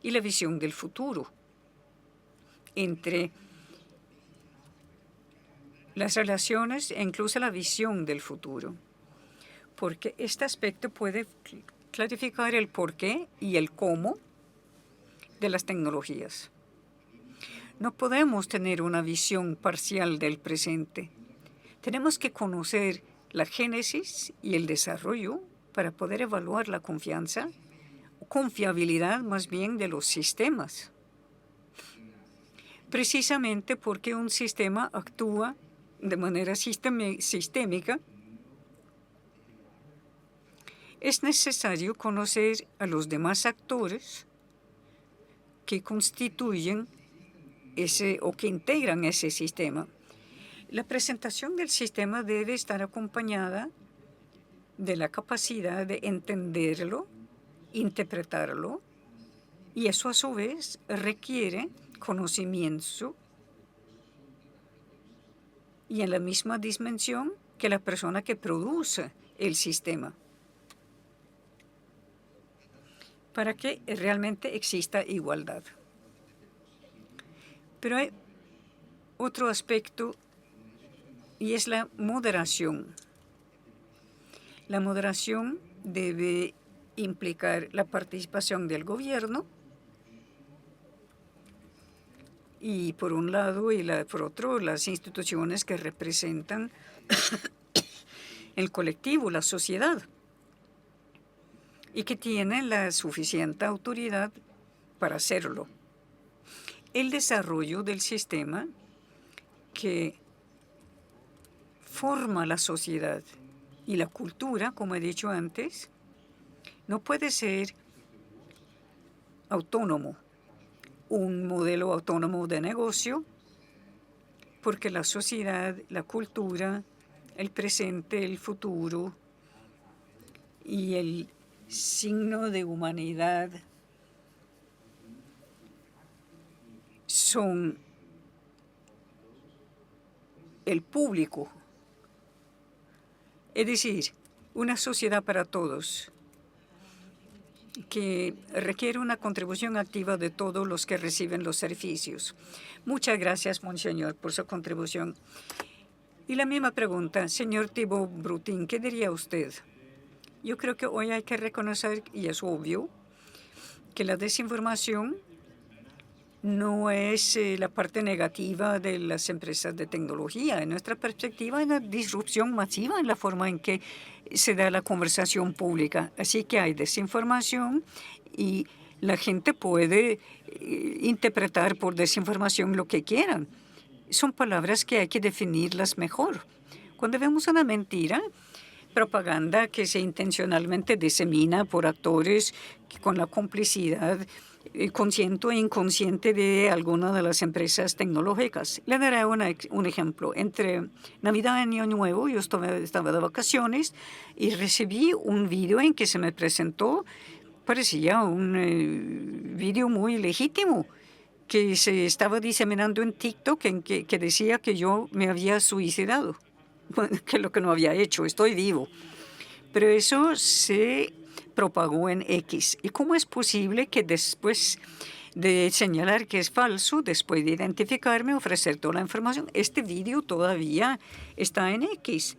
S2: y la visión del futuro entre las relaciones e incluso la visión del futuro, porque este aspecto puede clarificar el porqué y el cómo de las tecnologías. No podemos tener una visión parcial del presente. Tenemos que conocer la génesis y el desarrollo para poder evaluar la confianza, o confiabilidad más bien, de los sistemas. Precisamente porque un sistema actúa de manera sistémica, es necesario conocer a los demás actores que constituyen o que integran ese sistema. La presentación del sistema debe estar acompañada de la capacidad de entenderlo, interpretarlo, y eso a su vez requiere conocimiento y en la misma dimensión que la persona que produce el sistema, para que realmente exista igualdad. Pero hay otro aspecto y es la moderación. La moderación debe implicar la participación del gobierno y por un lado y por otro las instituciones que representan el colectivo, la sociedad, y que tienen la suficiente autoridad para hacerlo. El desarrollo del sistema que forma la sociedad y la cultura, como he dicho antes, no puede ser autónomo, un modelo autónomo de negocio, porque la sociedad, la cultura, el presente, el futuro y el signo de humanidad son el público. Es decir, una sociedad para todos que requiere una contribución activa de todos los que reciben los servicios. Muchas gracias, Monseñor, por su contribución. Y la misma pregunta, señor Thibault Brutin, ¿qué diría usted? Yo creo que hoy hay que reconocer, y es obvio, que la desinformación no es la parte negativa de las empresas de tecnología. En nuestra perspectiva, hay una disrupción masiva en la forma en que se da la conversación pública. Así que hay desinformación y la gente puede interpretar por desinformación lo que quieran. Son palabras que hay que definirlas mejor. Cuando vemos una mentira, propaganda que se intencionalmente disemina por actores con la complicidad consciente o inconsciente de alguna de las empresas tecnológicas. Le daré un ejemplo. Entre Navidad y Año Nuevo, yo estaba de vacaciones y recibí un video en que se me presentó, parecía un video muy legítimo, que se estaba diseminando en TikTok, que decía que yo me había suicidado, que es lo que no había hecho, estoy vivo. Pero eso se propagó en X. ¿Y cómo es posible que después de señalar que es falso, después de identificarme, ofrecer toda la información, este video todavía está en X?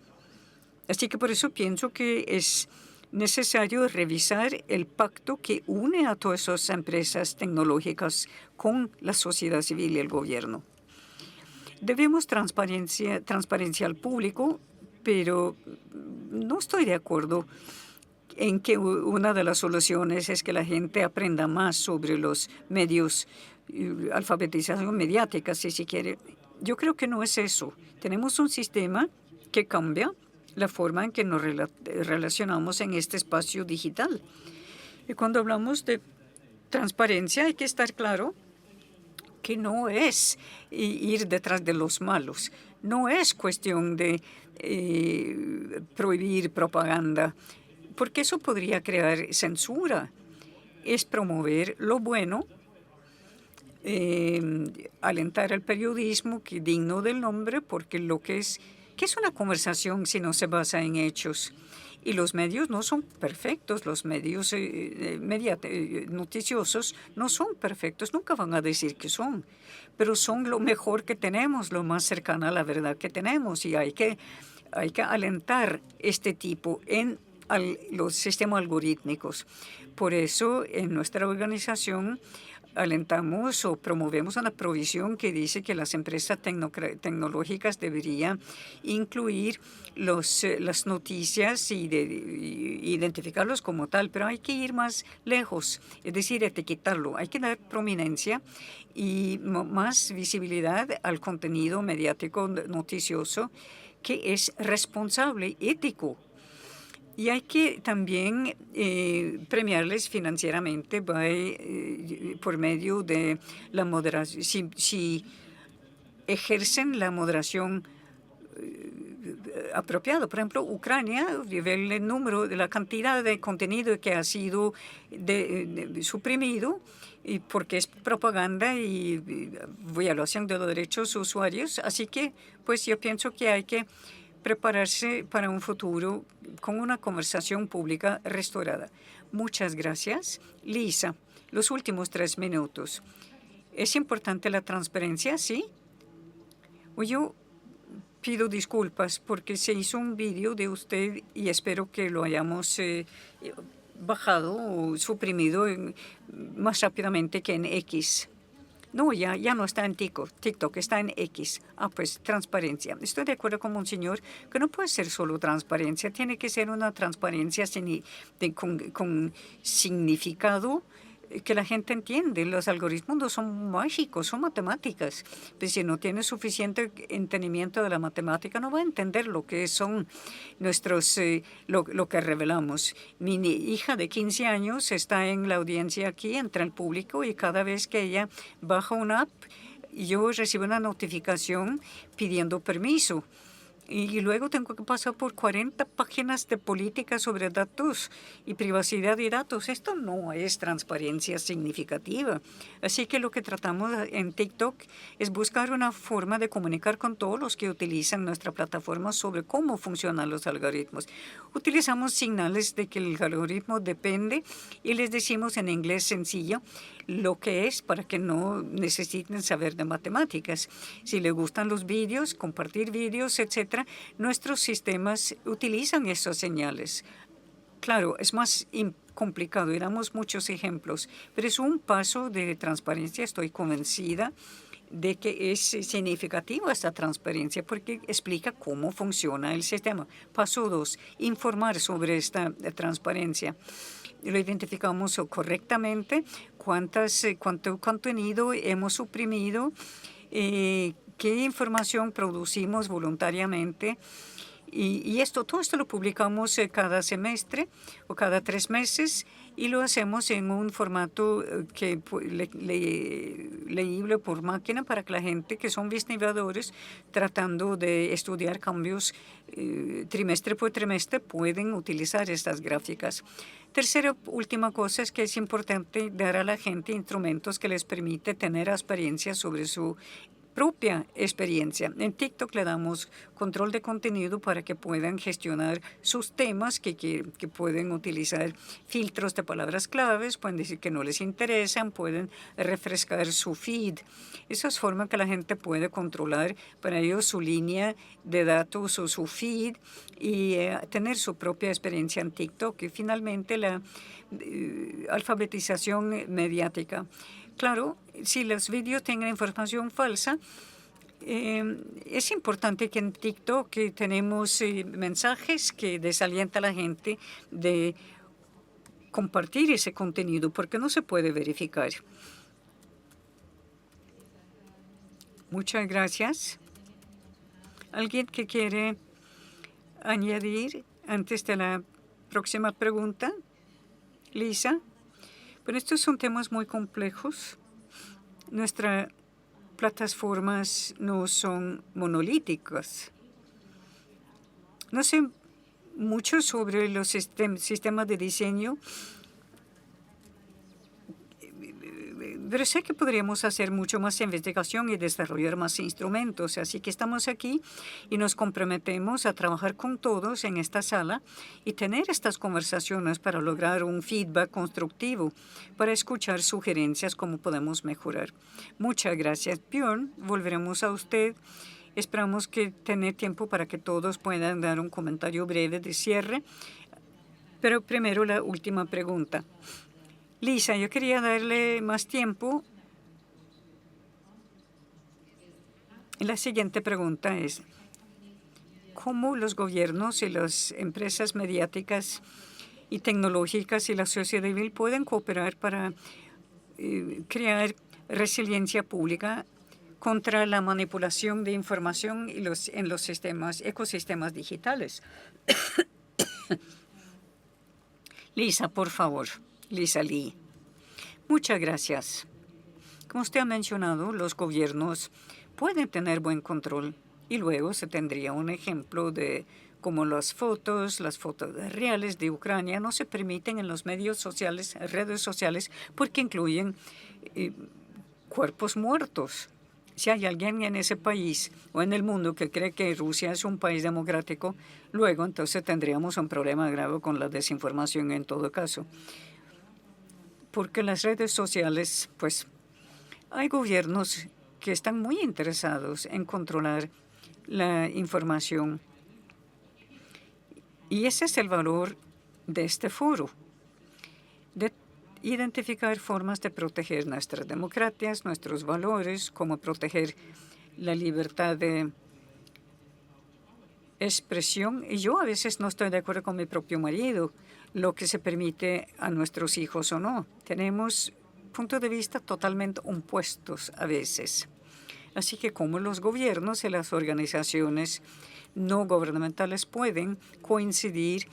S2: Así que por eso pienso que es necesario revisar el pacto que une a todas esas empresas tecnológicas con la sociedad civil y el gobierno. Debemos transparencia al público, pero no estoy de acuerdo en que una de las soluciones es que la gente aprenda más sobre los medios, alfabetización mediática, si se quiere. Yo creo que no es eso. Tenemos un sistema que cambia la forma en que nos relacionamos en este espacio digital. Y cuando hablamos de transparencia hay que estar claro que no es ir detrás de los malos, no es cuestión de prohibir propaganda, porque eso podría crear censura. Es promover lo bueno, alentar el periodismo que digno del nombre, porque ¿qué es una conversación si no se basa en hechos? Y los medios no son perfectos, los medios noticiosos no son perfectos, nunca van a decir que son, pero son lo mejor que tenemos, lo más cercano a la verdad que tenemos, y hay que alentar este tipo en los sistemas algorítmicos. Por eso, en nuestra organización alentamos o promovemos una provisión que dice que las empresas tecnológicas deberían incluir las noticias y identificarlos como tal, pero hay que ir más lejos, es decir, etiquetarlo. Hay que dar prominencia y más visibilidad al contenido mediático noticioso que es responsable, ético. Y hay que también premiarles financieramente por medio de la moderación. Si ejercen la moderación apropiada. Por ejemplo, Ucrania, el número, la cantidad de contenido que ha sido suprimido y porque es propaganda y violación de los derechos usuarios. Así que, pues yo pienso que hay que prepararse para un futuro con una conversación pública restaurada. Muchas gracias. Lisa, los últimos 3 minutos. ¿Es importante la transparencia? Sí. Yo pido disculpas porque se hizo un vídeo de usted y espero que lo hayamos bajado o suprimido más rápidamente que en X. No, ya no está en TikTok, está en X. Pues transparencia. Estoy de acuerdo con Monseñor que no puede ser solo transparencia, tiene que ser una transparencia con significado que la gente entiende. Los algoritmos no son mágicos, son matemáticas. Pues si no tiene suficiente entendimiento de la matemática, no va a entender lo que son lo que revelamos. Mi hija de 15 años está en la audiencia aquí, entre el público, y cada vez que ella baja una app, yo recibo una notificación pidiendo permiso. Y luego tengo que pasar por 40 páginas de política sobre datos y privacidad de datos. Esto no es transparencia significativa. Así que lo que tratamos en TikTok es buscar una forma de comunicar con todos los que utilizan nuestra plataforma sobre cómo funcionan los algoritmos. Utilizamos señales de que el algoritmo depende y les decimos en inglés sencillo lo que es para que no necesiten saber de matemáticas. Si les gustan los vídeos, compartir vídeos, etcétera, nuestros sistemas utilizan esas señales. Claro, es más complicado y damos muchos ejemplos, pero es un paso de transparencia. Estoy convencida de que es significativa esta transparencia porque explica cómo funciona el sistema. Paso 2, informar sobre esta transparencia. Lo identificamos correctamente, cuánto contenido hemos suprimido, qué información producimos voluntariamente. Y todo esto lo publicamos cada semestre o cada 3 meses y lo hacemos en un formato leíble por máquina para que la gente que son investigadores tratando de estudiar cambios trimestre por trimestre pueden utilizar estas gráficas. Tercera, última cosa es que es importante dar a la gente instrumentos que les permite tener experiencia sobre su propia experiencia. En TikTok le damos control de contenido para que puedan gestionar sus temas, que pueden utilizar filtros de palabras claves, pueden decir que no les interesan, pueden refrescar su feed. Esas formas que la gente puede controlar para ellos su línea de datos o su feed y tener su propia experiencia en TikTok. Y finalmente la alfabetización mediática. Claro, si los vídeos tienen información falsa, es importante que en TikTok tenemos mensajes que desalientan a la gente de compartir ese contenido porque no se puede verificar. Muchas gracias. ¿Alguien que quiere añadir antes de la próxima pregunta, Lisa? Bueno, estos son temas muy complejos. Nuestras plataformas no son monolíticas. No sé mucho sobre los sistemas de diseño, pero sé que podríamos hacer mucho más investigación y desarrollar más instrumentos. Así que estamos aquí y nos comprometemos a trabajar con todos en esta sala y tener estas conversaciones para lograr un feedback constructivo, para escuchar sugerencias cómo podemos mejorar. Muchas gracias, Björn. Volveremos a usted. Esperamos que tener tiempo para que todos puedan dar un comentario breve de cierre. Pero primero la última pregunta. Lisa, yo quería darle más tiempo. La siguiente pregunta es, ¿cómo los gobiernos y las empresas mediáticas y tecnológicas y la sociedad civil pueden cooperar para crear resiliencia pública contra la manipulación de información y en los ecosistemas digitales? Lisa, por favor. Lisa Lee. Muchas gracias. Como usted ha mencionado, los gobiernos pueden tener buen control y luego se tendría un ejemplo de cómo las fotos reales de Ucrania no se permiten en los medios sociales, redes sociales, porque incluyen cuerpos muertos. Si hay alguien en ese país o en el mundo que cree que Rusia es un país democrático, luego entonces tendríamos un problema grave con la desinformación en todo caso. Porque las redes sociales, pues, hay gobiernos que están muy interesados en controlar la información. Y ese es el valor de este foro, de identificar formas de proteger nuestras democracias, nuestros valores, cómo proteger la libertad de expresión. Y yo a veces no estoy de acuerdo con mi propio marido, lo que se permite a nuestros hijos o no. Tenemos puntos de vista totalmente opuestos a veces. Así que como los gobiernos y las organizaciones no gubernamentales pueden coincidir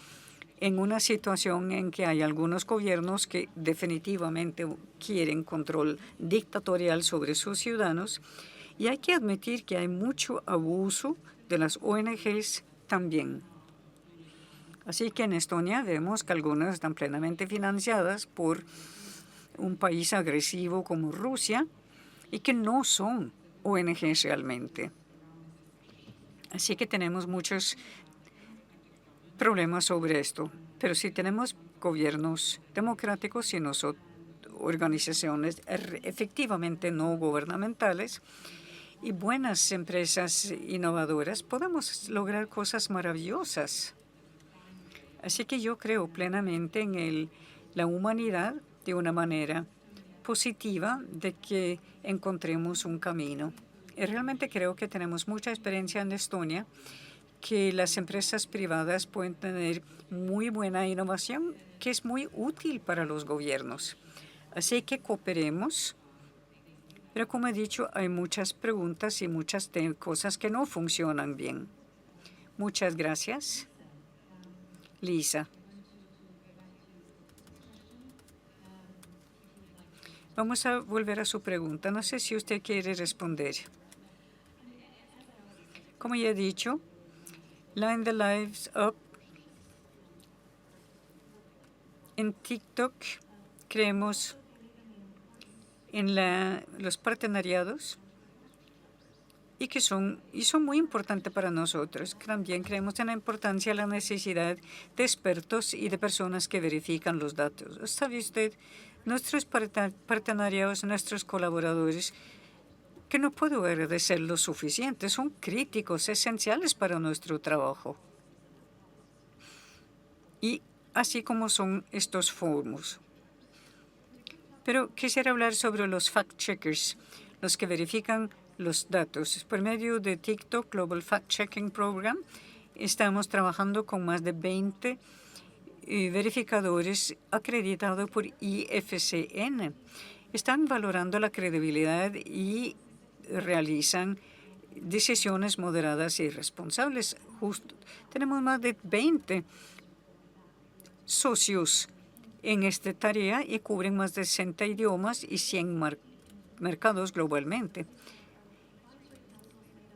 S2: en una situación en que hay algunos gobiernos que definitivamente quieren control dictatorial sobre sus ciudadanos, y hay que admitir que hay mucho abuso de las ONGs también. Así que en Estonia vemos que algunas están plenamente financiadas por un país agresivo como Rusia y que no son ONGs realmente. Así que tenemos muchos problemas sobre esto. Pero si tenemos gobiernos democráticos y organizaciones efectivamente no gubernamentales y buenas empresas innovadoras, podemos lograr cosas maravillosas. Así que yo creo plenamente en la humanidad de una manera positiva de que encontremos un camino. Y realmente creo que tenemos mucha experiencia en Estonia, que las empresas privadas pueden tener muy buena innovación que es muy útil para los gobiernos. Así que cooperemos. Pero como he dicho, hay muchas preguntas y muchas cosas que no funcionan bien. Muchas gracias. Lisa. Vamos a volver a su pregunta. No sé si usted quiere responder. Como ya he dicho, Line the Lives Up en TikTok creemos en los partenariados y son muy importantes para nosotros. También creemos en la importancia, la necesidad de expertos y de personas que verifican los datos. ¿Sabe usted? Nuestros partenariados, nuestros colaboradores, que no puedo agradecer lo suficiente, son críticos, esenciales para nuestro trabajo. Y así como son estos foros. Pero quisiera hablar sobre los fact-checkers, los que verifican los datos. Por medio de TikTok Global Fact-Checking Program, estamos trabajando con más de 20 verificadores acreditados por IFCN. Están valorando la credibilidad y realizan decisiones moderadas y responsables. Tenemos más de 20 socios en esta tarea y cubren más de 60 idiomas y 100 mercados globalmente.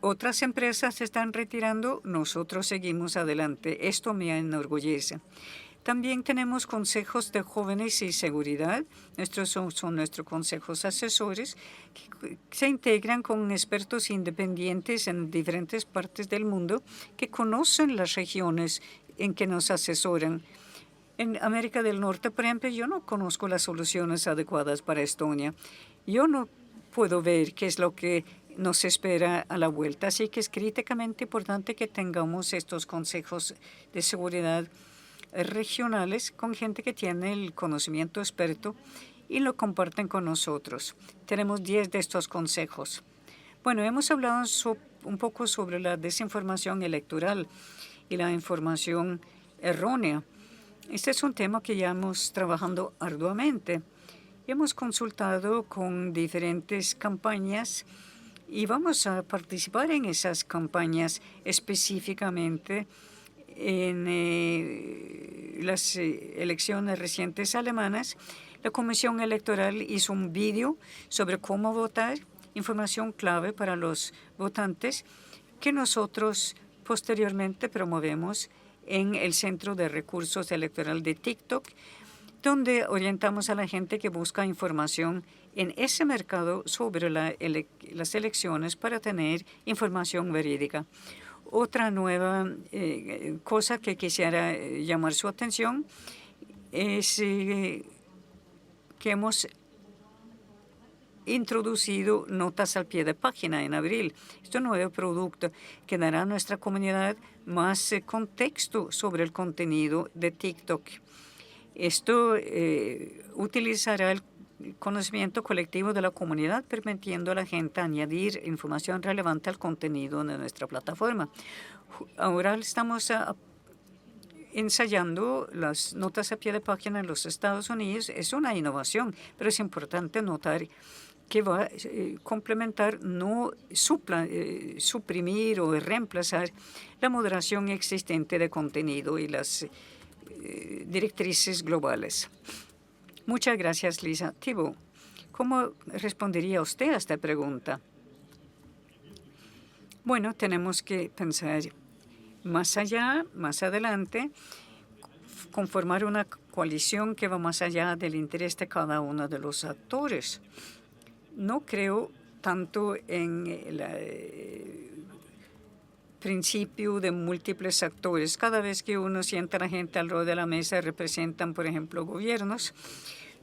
S2: Otras empresas se están retirando, nosotros seguimos adelante. Esto me enorgullece. También tenemos consejos de jóvenes y seguridad. Estos son nuestros consejos asesores que se integran con expertos independientes en diferentes partes del mundo que conocen las regiones en que nos asesoran. En América del Norte, por ejemplo, yo no conozco las soluciones adecuadas para Estonia. Yo no puedo ver qué es lo que nos espera a la vuelta. Así que es críticamente importante que tengamos estos consejos de seguridad regionales con gente que tiene el conocimiento experto y lo comparten con nosotros. Tenemos 10 de estos consejos. Bueno, hemos hablado un poco sobre la desinformación electoral y la información errónea. Este es un tema que llevamos trabajando arduamente. Hemos consultado con diferentes campañas y vamos a participar en esas campañas específicamente en las elecciones recientes alemanas. La Comisión Electoral hizo un vídeo sobre cómo votar, información clave para los votantes que nosotros posteriormente promovemos en el Centro de Recursos Electoral de TikTok, donde orientamos a la gente que busca información en ese mercado sobre las elecciones para tener información verídica. Otra nueva cosa que quisiera llamar su atención es que hemos introducido notas al pie de página en abril. Este nuevo producto que dará a nuestra comunidad más contexto sobre el contenido de TikTok. Esto utilizará el conocimiento colectivo de la comunidad, permitiendo a la gente añadir información relevante al contenido de nuestra plataforma. Ahora estamos ensayando las notas a pie de página en los Estados Unidos. Es una innovación, pero es importante notar que va a complementar, no suprimir o reemplazar la moderación existente de contenido y las directrices globales. Muchas gracias, Lisa. Thibault, ¿cómo respondería usted a esta pregunta? Bueno, tenemos que pensar más allá, más adelante, conformar una coalición que va más allá del interés de cada uno de los actores. No creo tanto en el principio de múltiples actores. Cada vez que uno sienta a la gente alrededor de la mesa, representan, por ejemplo, gobiernos,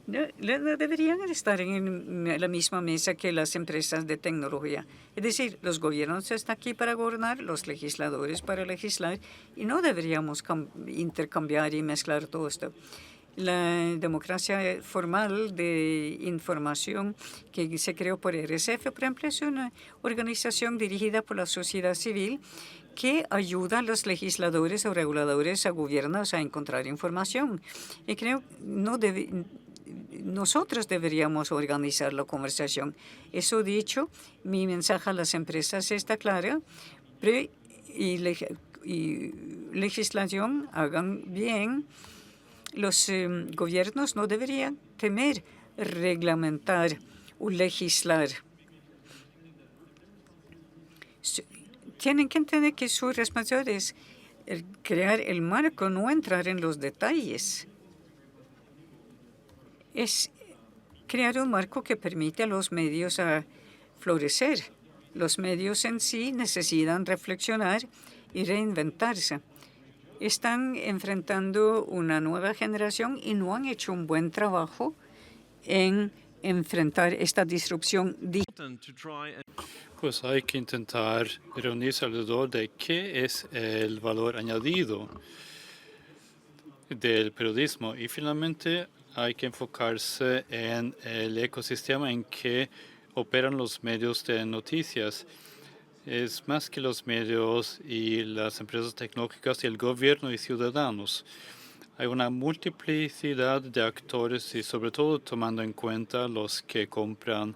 S2: no deberían estar en la misma mesa que las empresas de tecnología. Es decir, los gobiernos están aquí para gobernar, los legisladores para legislar, y no deberíamos intercambiar y mezclar todo esto. La democracia formal de información que se creó por RSF, por ejemplo, es una organización dirigida por la sociedad civil que ayuda a los legisladores o reguladores, a gobiernos a encontrar información. Y creo nosotros deberíamos organizar la conversación. Eso dicho, mi mensaje a las empresas está claro. Y legislación hagan bien. Los gobiernos no deberían temer reglamentar o legislar. Tienen que entender que su responsabilidad es crear el marco, no entrar en los detalles. Es crear un marco que permite a los medios a florecer. Los medios en sí necesitan reflexionar y reinventarse. Están enfrentando una nueva generación y no han hecho un buen trabajo en enfrentar esta disrupción.
S1: Pues hay que intentar reunirse alrededor de qué es el valor añadido del periodismo y finalmente hay que enfocarse en el ecosistema en que operan los medios de noticias. Es más que los medios y las empresas tecnológicas y el gobierno y ciudadanos. Hay una multiplicidad de actores y sobre todo tomando en cuenta los que compran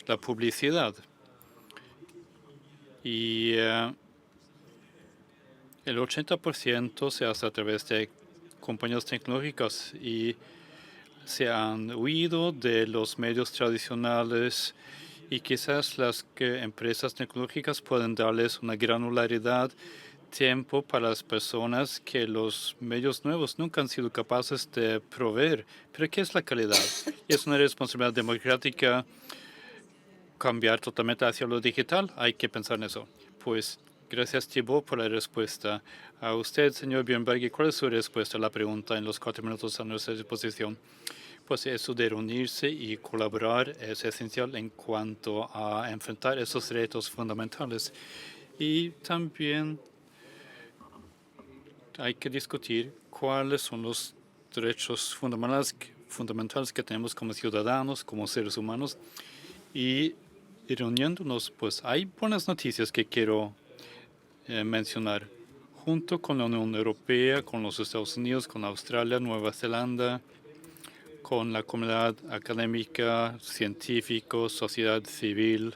S1: la publicidad. Y el 80% se hace a través de compañías tecnológicas y se han huido de los medios tradicionales y quizás las empresas tecnológicas pueden darles una granularidad, tiempo para las personas que los medios nuevos nunca han sido capaces de proveer. Pero ¿qué es la calidad? Y es una responsabilidad democrática cambiar totalmente hacia lo digital. Hay que pensar en eso. Pues gracias, Thibaut, por la respuesta. A usted, señor Björnberg, ¿cuál es su respuesta a la pregunta en los 4 minutos a nuestra disposición? Pues eso de reunirse y colaborar es esencial en cuanto a enfrentar esos retos fundamentales. Y también hay que discutir cuáles son los derechos fundamentales que tenemos como ciudadanos, como seres humanos. Y reuniéndonos, pues hay buenas noticias que quiero mencionar. Junto con la Unión Europea, con los Estados Unidos, con Australia, Nueva Zelanda, con la comunidad académica, científicos, sociedad civil,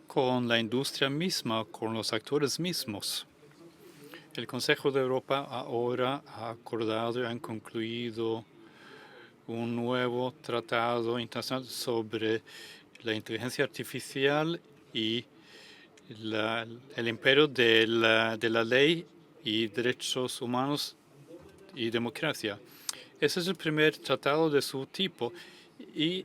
S1: con la industria misma, con los actores mismos. El Consejo de Europa ahora ha acordado y ha concluido un nuevo tratado internacional sobre la inteligencia artificial y el imperio de la ley y derechos humanos y democracia. Ese es el primer tratado de su tipo y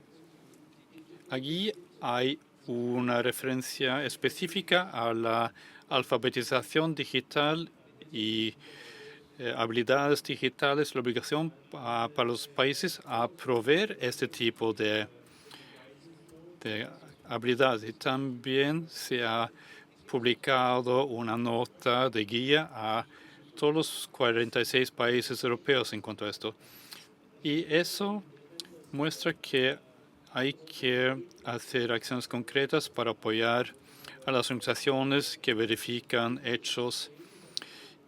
S1: allí hay una referencia específica a la alfabetización digital y habilidades digitales, la obligación para los países a proveer este tipo de habilidades. Y también se ha publicado una nota de guía a todos los 46 países europeos en cuanto a esto. Y eso muestra que hay que hacer acciones concretas para apoyar a las organizaciones que verifican hechos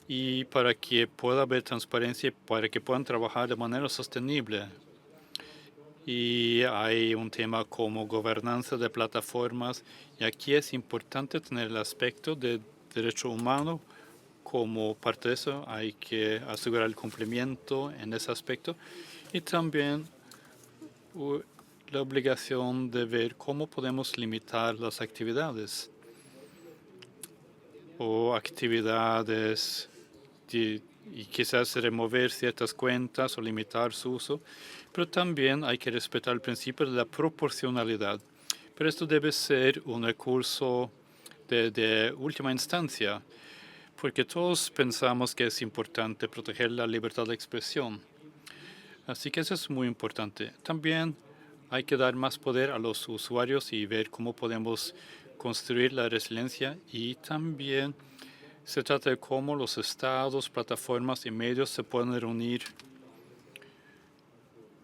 S1: y para que pueda haber transparencia, para que puedan trabajar de manera sostenible. Y hay un tema como gobernanza de plataformas, y aquí es importante tener el aspecto de derecho humano como parte de eso. Hay que asegurar el cumplimiento en ese aspecto y también la obligación de ver cómo podemos limitar las actividades o actividades y quizás remover ciertas cuentas o limitar su uso, pero también hay que respetar el principio de la proporcionalidad. Pero esto debe ser un recurso de última instancia, porque todos pensamos que es importante proteger la libertad de expresión. Así que eso es muy importante. También hay que dar más poder a los usuarios y ver cómo podemos construir la resiliencia, y también se trata de cómo los estados, plataformas y medios se pueden reunir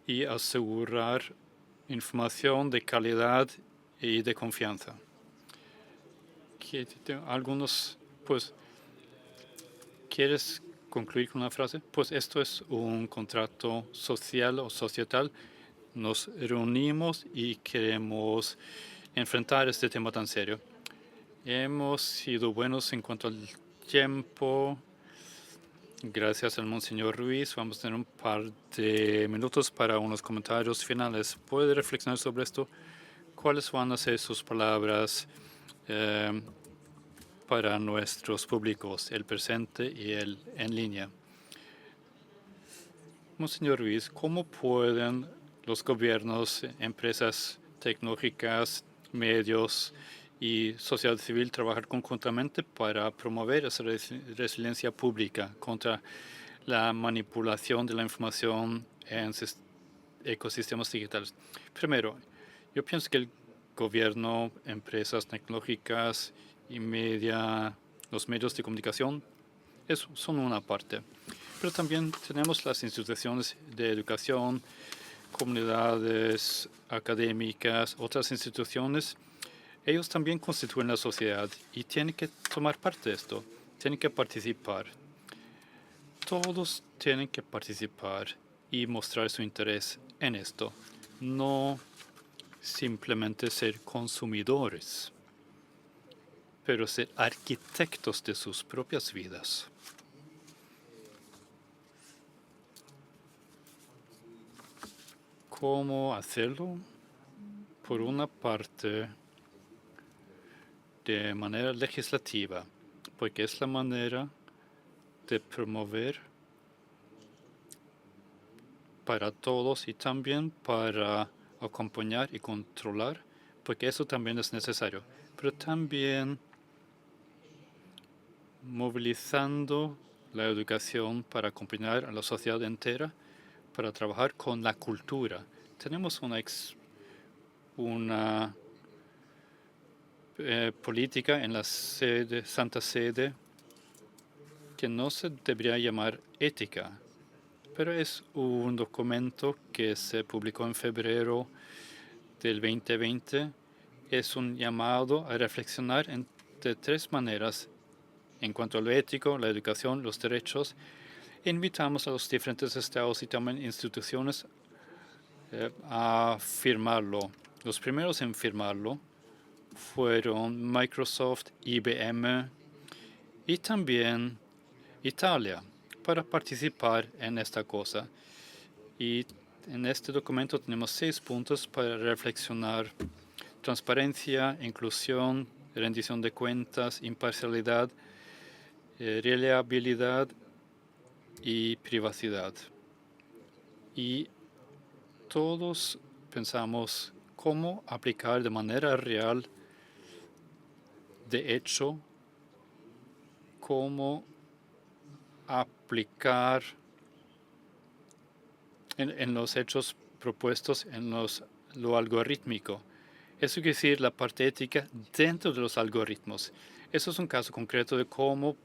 S1: y asegurar información de calidad y de confianza. Algunos, pues, ¿quieres concluir con una frase? Pues esto es un contrato social o societal. Nos reunimos y queremos enfrentar este tema tan serio. Hemos sido buenos en cuanto al tiempo. Gracias al Monseñor Ruiz. Vamos a tener un par de minutos para unos comentarios finales. ¿Puede reflexionar sobre esto? ¿Cuáles van a ser sus palabras para nuestros públicos, el presente y el en línea? Monseñor Ruiz, ¿cómo pueden los gobiernos, empresas tecnológicas, medios y sociedad civil trabajar conjuntamente para promover esa resiliencia pública contra la manipulación de la información en ecosistemas digitales? Primero, yo pienso que el gobierno, empresas tecnológicas y los medios de comunicación son una parte. Pero también tenemos las instituciones de educación, comunidades académicas, otras instituciones. Ellos también constituyen la sociedad y tienen que tomar parte de esto, tienen que participar. Todos tienen que participar y mostrar su interés en esto, no simplemente ser consumidores. pero ser arquitectos de sus propias vidas. ¿Cómo hacerlo? Por una parte, de manera legislativa, porque es la manera de promover para todos y también para acompañar y controlar, porque eso también es necesario, pero también movilizando la educación para acompañar a la sociedad entera, para trabajar con la cultura. Tenemos una política en la Santa Sede que no se debería llamar ética, pero es un documento que se publicó en febrero del 2020. Es un llamado a reflexionar de tres maneras en cuanto a lo ético, la educación, los derechos. Invitamos a los diferentes estados y también instituciones a firmarlo. Los primeros en firmarlo fueron Microsoft, IBM y también Italia para participar en esta cosa. Y en este documento tenemos 6 puntos para reflexionar: transparencia, inclusión, rendición de cuentas, imparcialidad, reliabilidad y privacidad. Y todos pensamos cómo aplicar de manera real, de hecho, cómo aplicar en los hechos propuestos en lo algorítmico. Eso quiere decir la parte ética dentro de los algoritmos. Eso es un caso concreto de cómo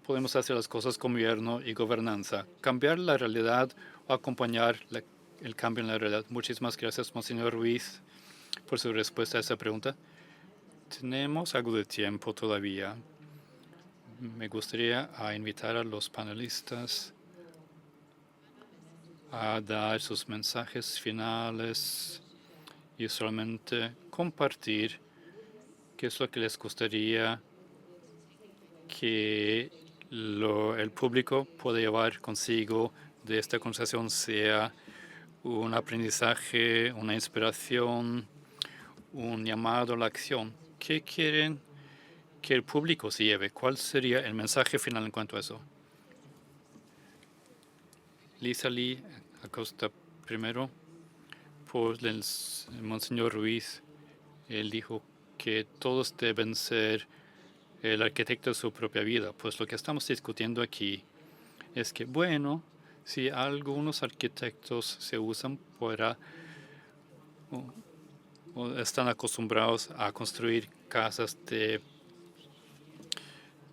S1: podemos hacer las cosas con gobierno y gobernanza. Cambiar la realidad o acompañar el cambio en la realidad. Muchísimas gracias, Monseñor Ruiz, por su respuesta a esa pregunta. Tenemos algo de tiempo todavía. Me gustaría invitar a los panelistas a dar sus mensajes finales y solamente compartir qué es lo que les gustaría que el público pueda llevar consigo de esta conversación, sea un aprendizaje, una inspiración, un llamado a la acción. ¿Qué quieren que el público se lleve? ¿Cuál sería el mensaje final en cuanto a eso? Lisa Lee Acosta primero, por el Monseñor Ruiz. Él dijo que todos deben ser el arquitecto de su propia vida. Pues lo que estamos discutiendo aquí es que, bueno, si algunos arquitectos se usan para o están acostumbrados a construir casas de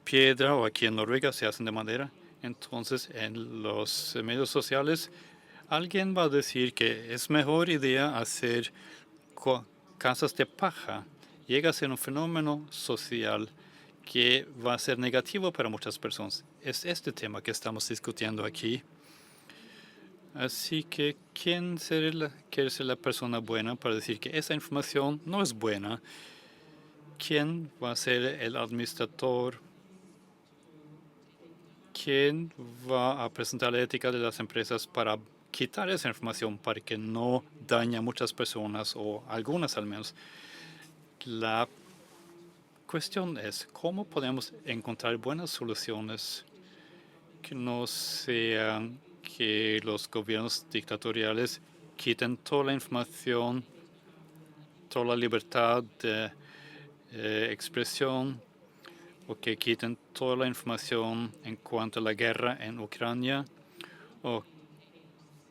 S1: piedra, o aquí en Noruega se hacen de madera, entonces en los medios sociales alguien va a decir que es mejor idea hacer casas de paja. Llega a ser un fenómeno social que va a ser negativo para muchas personas. Es este tema que estamos discutiendo aquí. Así que, ¿quién quiere ser la persona buena para decir que esa información no es buena? ¿Quién va a ser el administrador? ¿Quién va a presentar la ética de las empresas para quitar esa información para que no dañe a muchas personas o algunas al menos? La cuestión es cómo podemos encontrar buenas soluciones que no sean que los gobiernos dictatoriales quiten toda la información, toda la libertad de expresión, o que quiten toda la información en cuanto a la guerra en Ucrania, o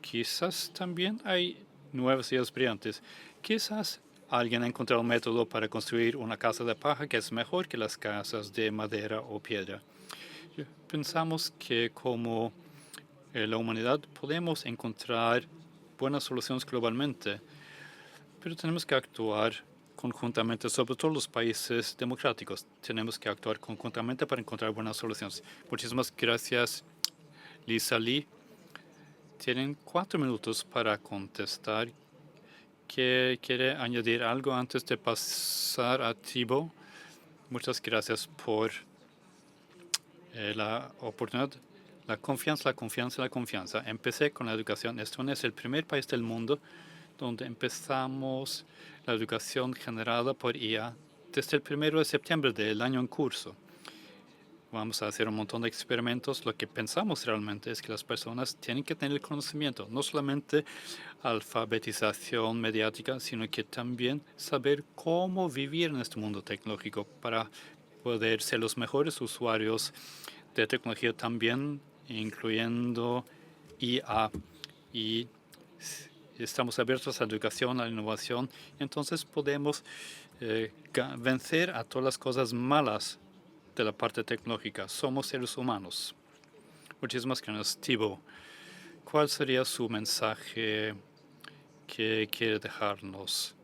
S1: quizás también hay nuevas ideas brillantes. Quizás alguien ha encontrado un método para construir una casa de paja que es mejor que las casas de madera o piedra. Pensamos que como la humanidad podemos encontrar buenas soluciones globalmente, pero tenemos que actuar conjuntamente, sobre todo los países democráticos. Tenemos que actuar conjuntamente para encontrar buenas soluciones. Muchísimas gracias, Lisa Lee. Tienen 4 minutos para contestar. ¿Quiere añadir algo antes de pasar a Thibaut? Muchas gracias por la oportunidad. La confianza, la confianza, la confianza. Empecé con la educación. Estonia es el primer país del mundo donde empezamos la educación generada por IA desde el 1 de septiembre del año en curso. Vamos a hacer un montón de experimentos. Lo que pensamos realmente es que las personas tienen que tener el conocimiento, no solamente alfabetización mediática, sino que también saber cómo vivir en este mundo tecnológico para poder ser los mejores usuarios de tecnología, también incluyendo IA. Y estamos abiertos a la educación, a la innovación. Entonces podemos vencer a todas las cosas malas de la parte tecnológica. Somos seres humanos. Muchísimas gracias, Thibaut. ¿Cuál sería su mensaje que quiere dejarnos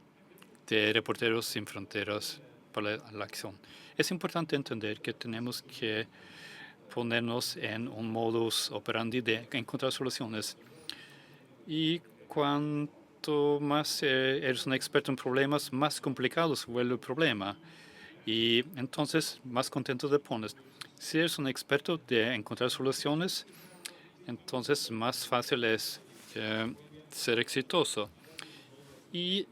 S1: de Reporteros Sin Fronteras para la acción? Es importante entender que tenemos que ponernos en un modus operandi de encontrar soluciones. Y cuanto más eres un experto en problemas, más complicado se vuelve el problema. Y entonces más contento te pones. Si eres un experto de encontrar soluciones, entonces más fácil es ser exitoso. Y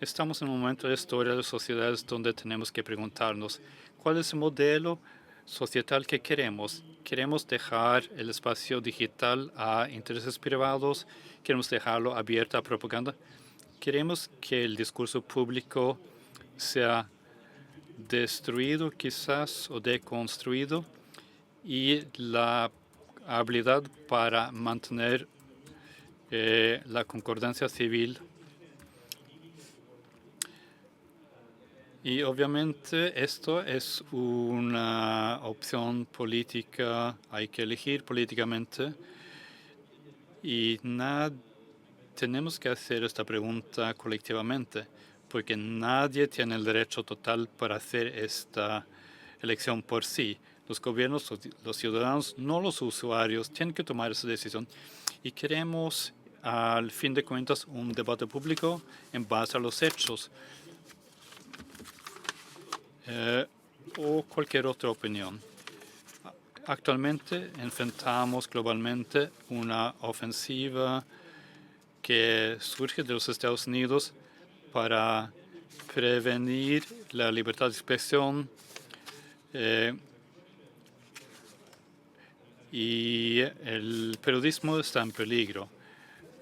S1: estamos en un momento de la historia de las sociedades donde tenemos que preguntarnos cuál es el modelo societal que queremos. ¿Queremos dejar el espacio digital a intereses privados? ¿Queremos dejarlo abierto a propaganda? ¿Queremos que el discurso público sea destruido quizás o deconstruido, y la habilidad para mantener la concordancia civil? Y obviamente esto es una opción política, hay que elegir políticamente, y tenemos que hacer esta pregunta colectivamente, porque nadie tiene el derecho total para hacer esta elección por sí. Los gobiernos, los ciudadanos, no los usuarios, tienen que tomar esa decisión. Y queremos, al fin de cuentas, un debate público en base a los hechos o cualquier otra opinión. Actualmente enfrentamos globalmente una ofensiva que surge de los Estados Unidos para prevenir la libertad de expresión y el periodismo está en peligro.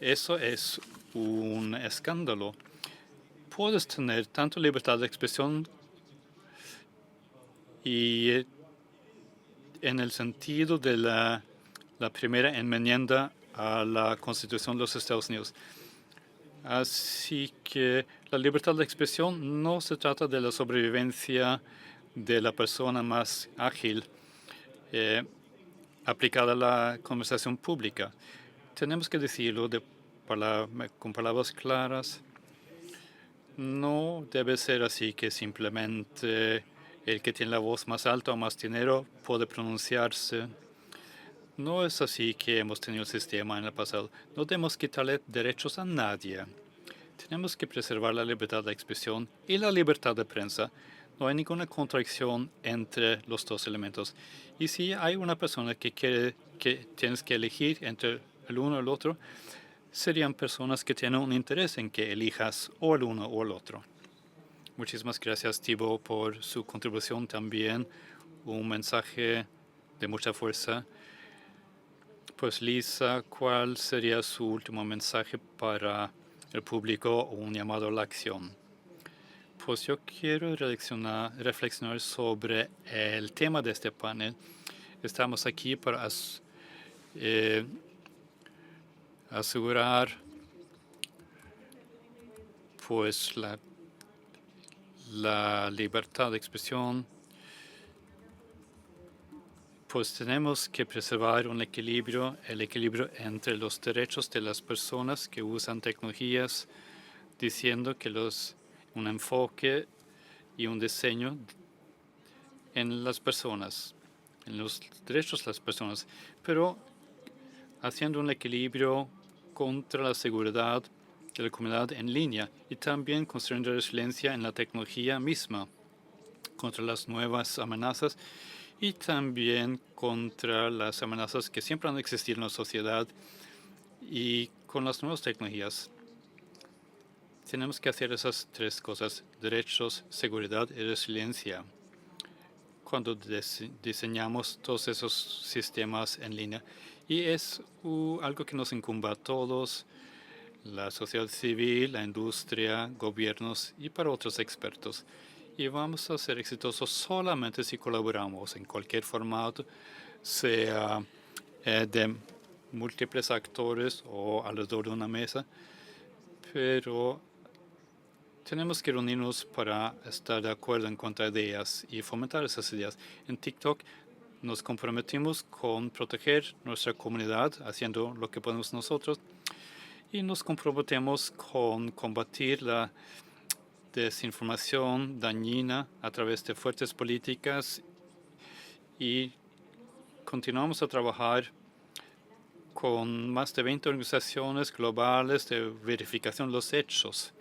S1: Eso es un escándalo. Puedes tener tanto libertad de expresión y en el sentido de la primera enmienda a la Constitución de los Estados Unidos. Así que la libertad de expresión no se trata de la sobrevivencia de la persona más ágil aplicada a la conversación pública. Tenemos que decirlo con palabras claras. No debe ser así que simplemente el que tiene la voz más alta o más dinero puede pronunciarse. No es así que hemos tenido el sistema en el pasado. No debemos quitarle derechos a nadie. Tenemos que preservar la libertad de expresión y la libertad de prensa. No hay ninguna contradicción entre los dos elementos. Y si hay una persona que tienes que elegir entre el uno y el otro, serían personas que tienen un interés en que elijas o el uno o el otro. Muchísimas gracias, Thibaut, por su contribución también. Un mensaje de mucha fuerza. Pues Lisa, ¿cuál sería su último mensaje para el público o un llamado a la acción? Pues yo quiero reflexionar sobre el tema de este panel. Estamos aquí para asegurar pues la libertad de expresión. Pues tenemos que preservar el equilibrio entre los derechos de las personas que usan tecnologías, diciendo que un enfoque y un diseño en las personas, en los derechos de las personas, pero haciendo un equilibrio contra la seguridad de la comunidad en línea y también construyendo resiliencia en la tecnología misma. contra las nuevas amenazas y también contra las amenazas que siempre han existido en la sociedad y con las nuevas tecnologías. Tenemos que hacer esas tres cosas: derechos, seguridad y resiliencia. Cuando diseñamos todos esos sistemas en línea, y es algo que nos incumbe a todos, la sociedad civil, la industria, gobiernos y para otros expertos. Y vamos a ser exitosos solamente si colaboramos en cualquier formato, sea de múltiples actores o alrededor de una mesa, pero tenemos que reunirnos para estar de acuerdo en cuanto a ideas y fomentar esas ideas. En TikTok nos comprometimos con proteger nuestra comunidad haciendo lo que podemos nosotros y nos comprometemos con combatir la desinformación dañina a través de fuertes políticas y continuamos a trabajar con más de 20 organizaciones globales de verificación de los hechos,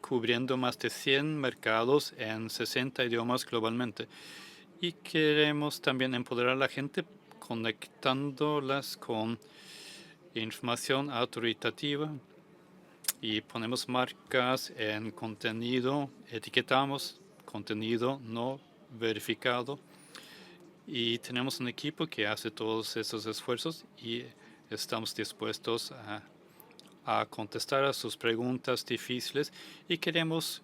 S1: cubriendo más de 100 mercados en 60 idiomas globalmente. Y queremos también empoderar a la gente conectándolas con información autoritativa y ponemos marcas en contenido, etiquetamos contenido no verificado y tenemos un equipo que hace todos esos esfuerzos y estamos dispuestos a contestar a sus preguntas difíciles y queremos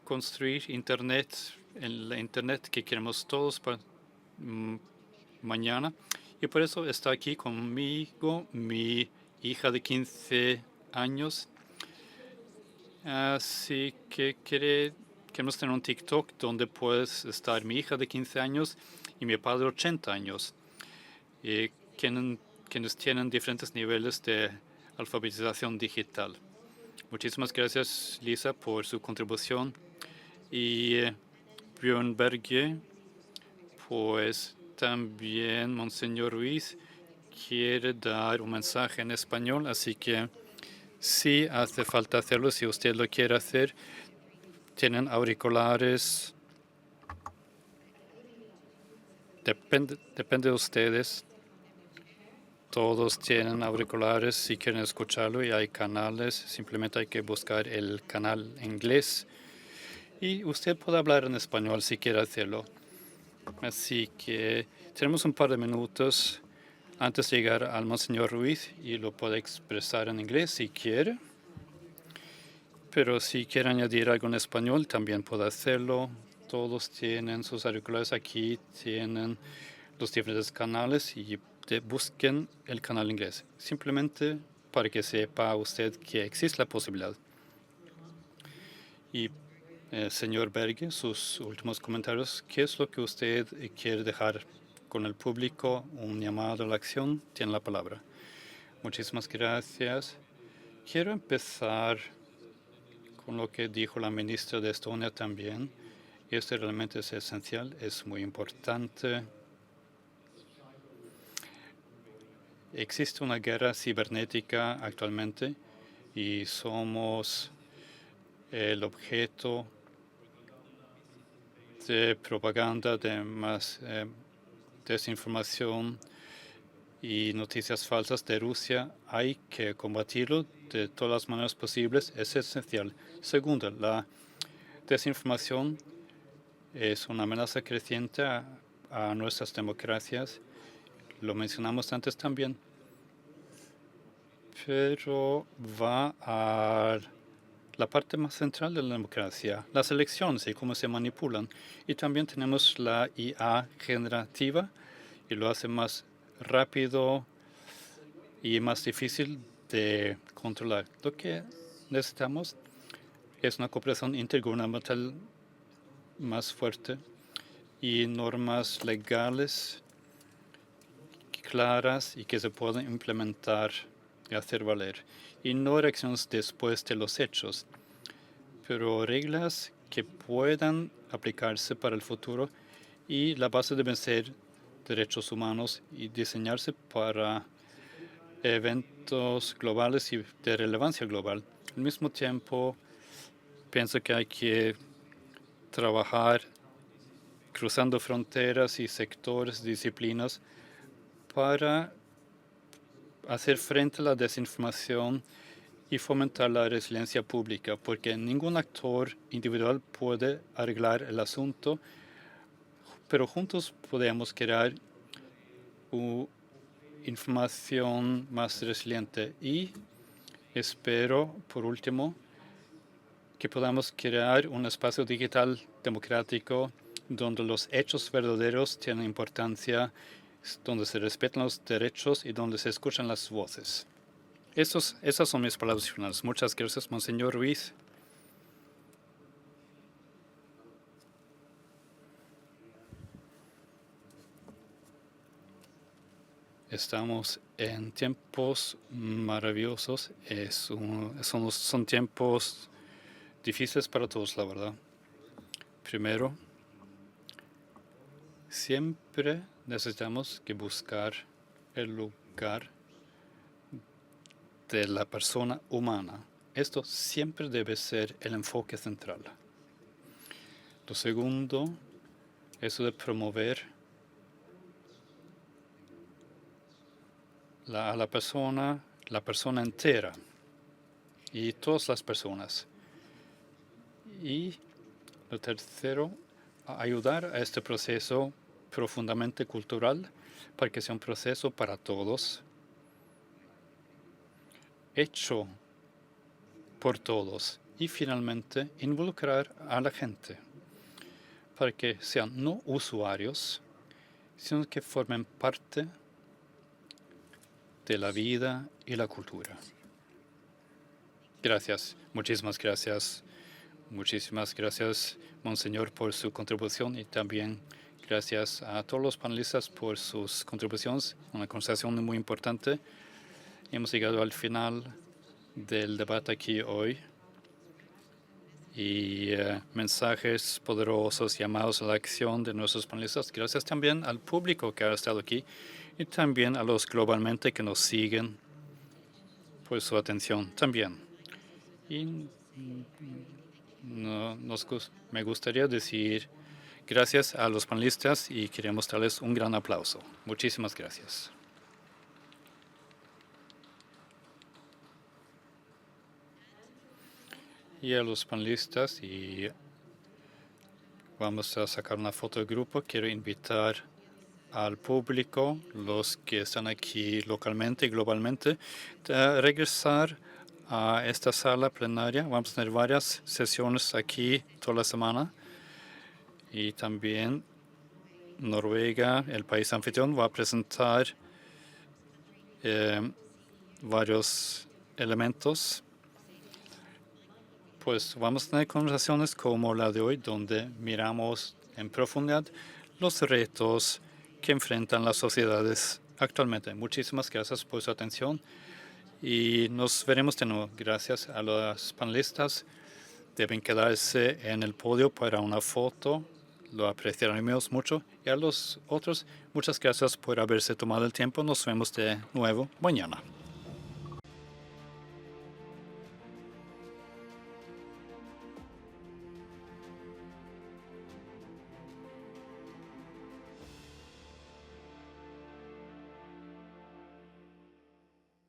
S1: construir Internet, en la Internet que queremos todos para mañana. Y por eso está aquí conmigo mi hija de 15 años. Así que queremos tener un TikTok donde puedes estar mi hija de 15 años y mi padre de 80 años, quienes tienen diferentes niveles de alfabetización digital. Muchísimas gracias, Lisa, por su contribución. Y Björn Berge, pues también Monseñor Ruiz quiere dar un mensaje en español, así que sí hace falta hacerlo. Si usted lo quiere hacer, tienen auriculares. Depende de ustedes. Todos tienen auriculares si quieren escucharlo y hay canales. Simplemente hay que buscar el canal inglés. Y usted puede hablar en español si quiere hacerlo. Así que tenemos un par de minutos antes de llegar al Monseñor Ruiz y lo puede expresar en inglés si quiere. Pero si quiere añadir algo en español, también puede hacerlo. Todos tienen sus auriculares aquí, tienen los diferentes canales y busquen el canal inglés. Simplemente para que sepa usted que existe la posibilidad. Y señor Berge, sus últimos comentarios. ¿Qué es lo que usted quiere dejar con el público? Un llamado a la acción. Tiene la palabra. Muchísimas gracias. Quiero empezar con lo que dijo la ministra de Estonia también. Y esto realmente es esencial, es muy importante. Existe una guerra cibernética actualmente y somos el objeto de propaganda, de más desinformación y noticias falsas de Rusia. Hay que combatirlo de todas las maneras posibles. Es esencial. Segundo, la desinformación es una amenaza creciente a nuestras democracias. Lo mencionamos antes también. Pero va a la parte más central de la democracia, las elecciones y cómo se manipulan. Y también tenemos la IA generativa y lo hace más rápido y más difícil de controlar. Lo que necesitamos es una cooperación intergubernamental más fuerte y normas legales claras y que se puedan implementar y hacer valer. Y no reacciones después de los hechos, pero reglas que puedan aplicarse para el futuro y la base deben ser derechos humanos y diseñarse para eventos globales y de relevancia global. Al mismo tiempo, pienso que hay que trabajar cruzando fronteras y sectores, disciplinas, para hacer frente a la desinformación y fomentar la resiliencia pública, porque ningún actor individual puede arreglar el asunto, pero juntos podemos crear información más resiliente. Y espero, por último, que podamos crear un espacio digital democrático donde los hechos verdaderos tienen importancia, donde se respetan los derechos y donde se escuchan las voces. Esas son mis palabras finales. Muchas gracias, Monseñor Ruiz. Estamos en tiempos maravillosos. Son tiempos difíciles para todos, la verdad. Primero, siempre necesitamos que buscar el lugar de la persona humana. Esto siempre debe ser el enfoque central. Lo segundo, eso de promover a la persona entera y todas las personas. Y lo tercero, ayudar a este proceso profundamente cultural para que sea un proceso para todos, hecho por todos, y finalmente involucrar a la gente para que sean no usuarios, sino que formen parte de la vida y la cultura. Gracias, muchísimas gracias. Muchísimas gracias, Monseñor, por su contribución y también gracias a todos los panelistas por sus contribuciones. Una conversación muy importante. Hemos llegado al final del debate aquí hoy y mensajes poderosos, llamados a la acción de nuestros panelistas. Gracias también al público que ha estado aquí y también a los globalmente que nos siguen por su atención también. Y me gustaría decir gracias a los panelistas y queremos darles un gran aplauso. Muchísimas gracias. Y a los panelistas, y vamos a sacar una foto de grupo. Quiero invitar al público, los que están aquí localmente y globalmente, a regresar a esta sala plenaria. Vamos a tener varias sesiones aquí toda la semana. Y también Noruega, el país anfitrión, va a presentar varios elementos. Pues vamos a tener conversaciones como la de hoy, donde miramos en profundidad los retos que enfrentan las sociedades actualmente. Muchísimas gracias por su atención y nos veremos de nuevo. Gracias a los panelistas. Deben quedarse en el podio para una foto. Lo apreciaremos mucho. Y a los otros, muchas gracias por haberse tomado el tiempo. Nos vemos de nuevo mañana.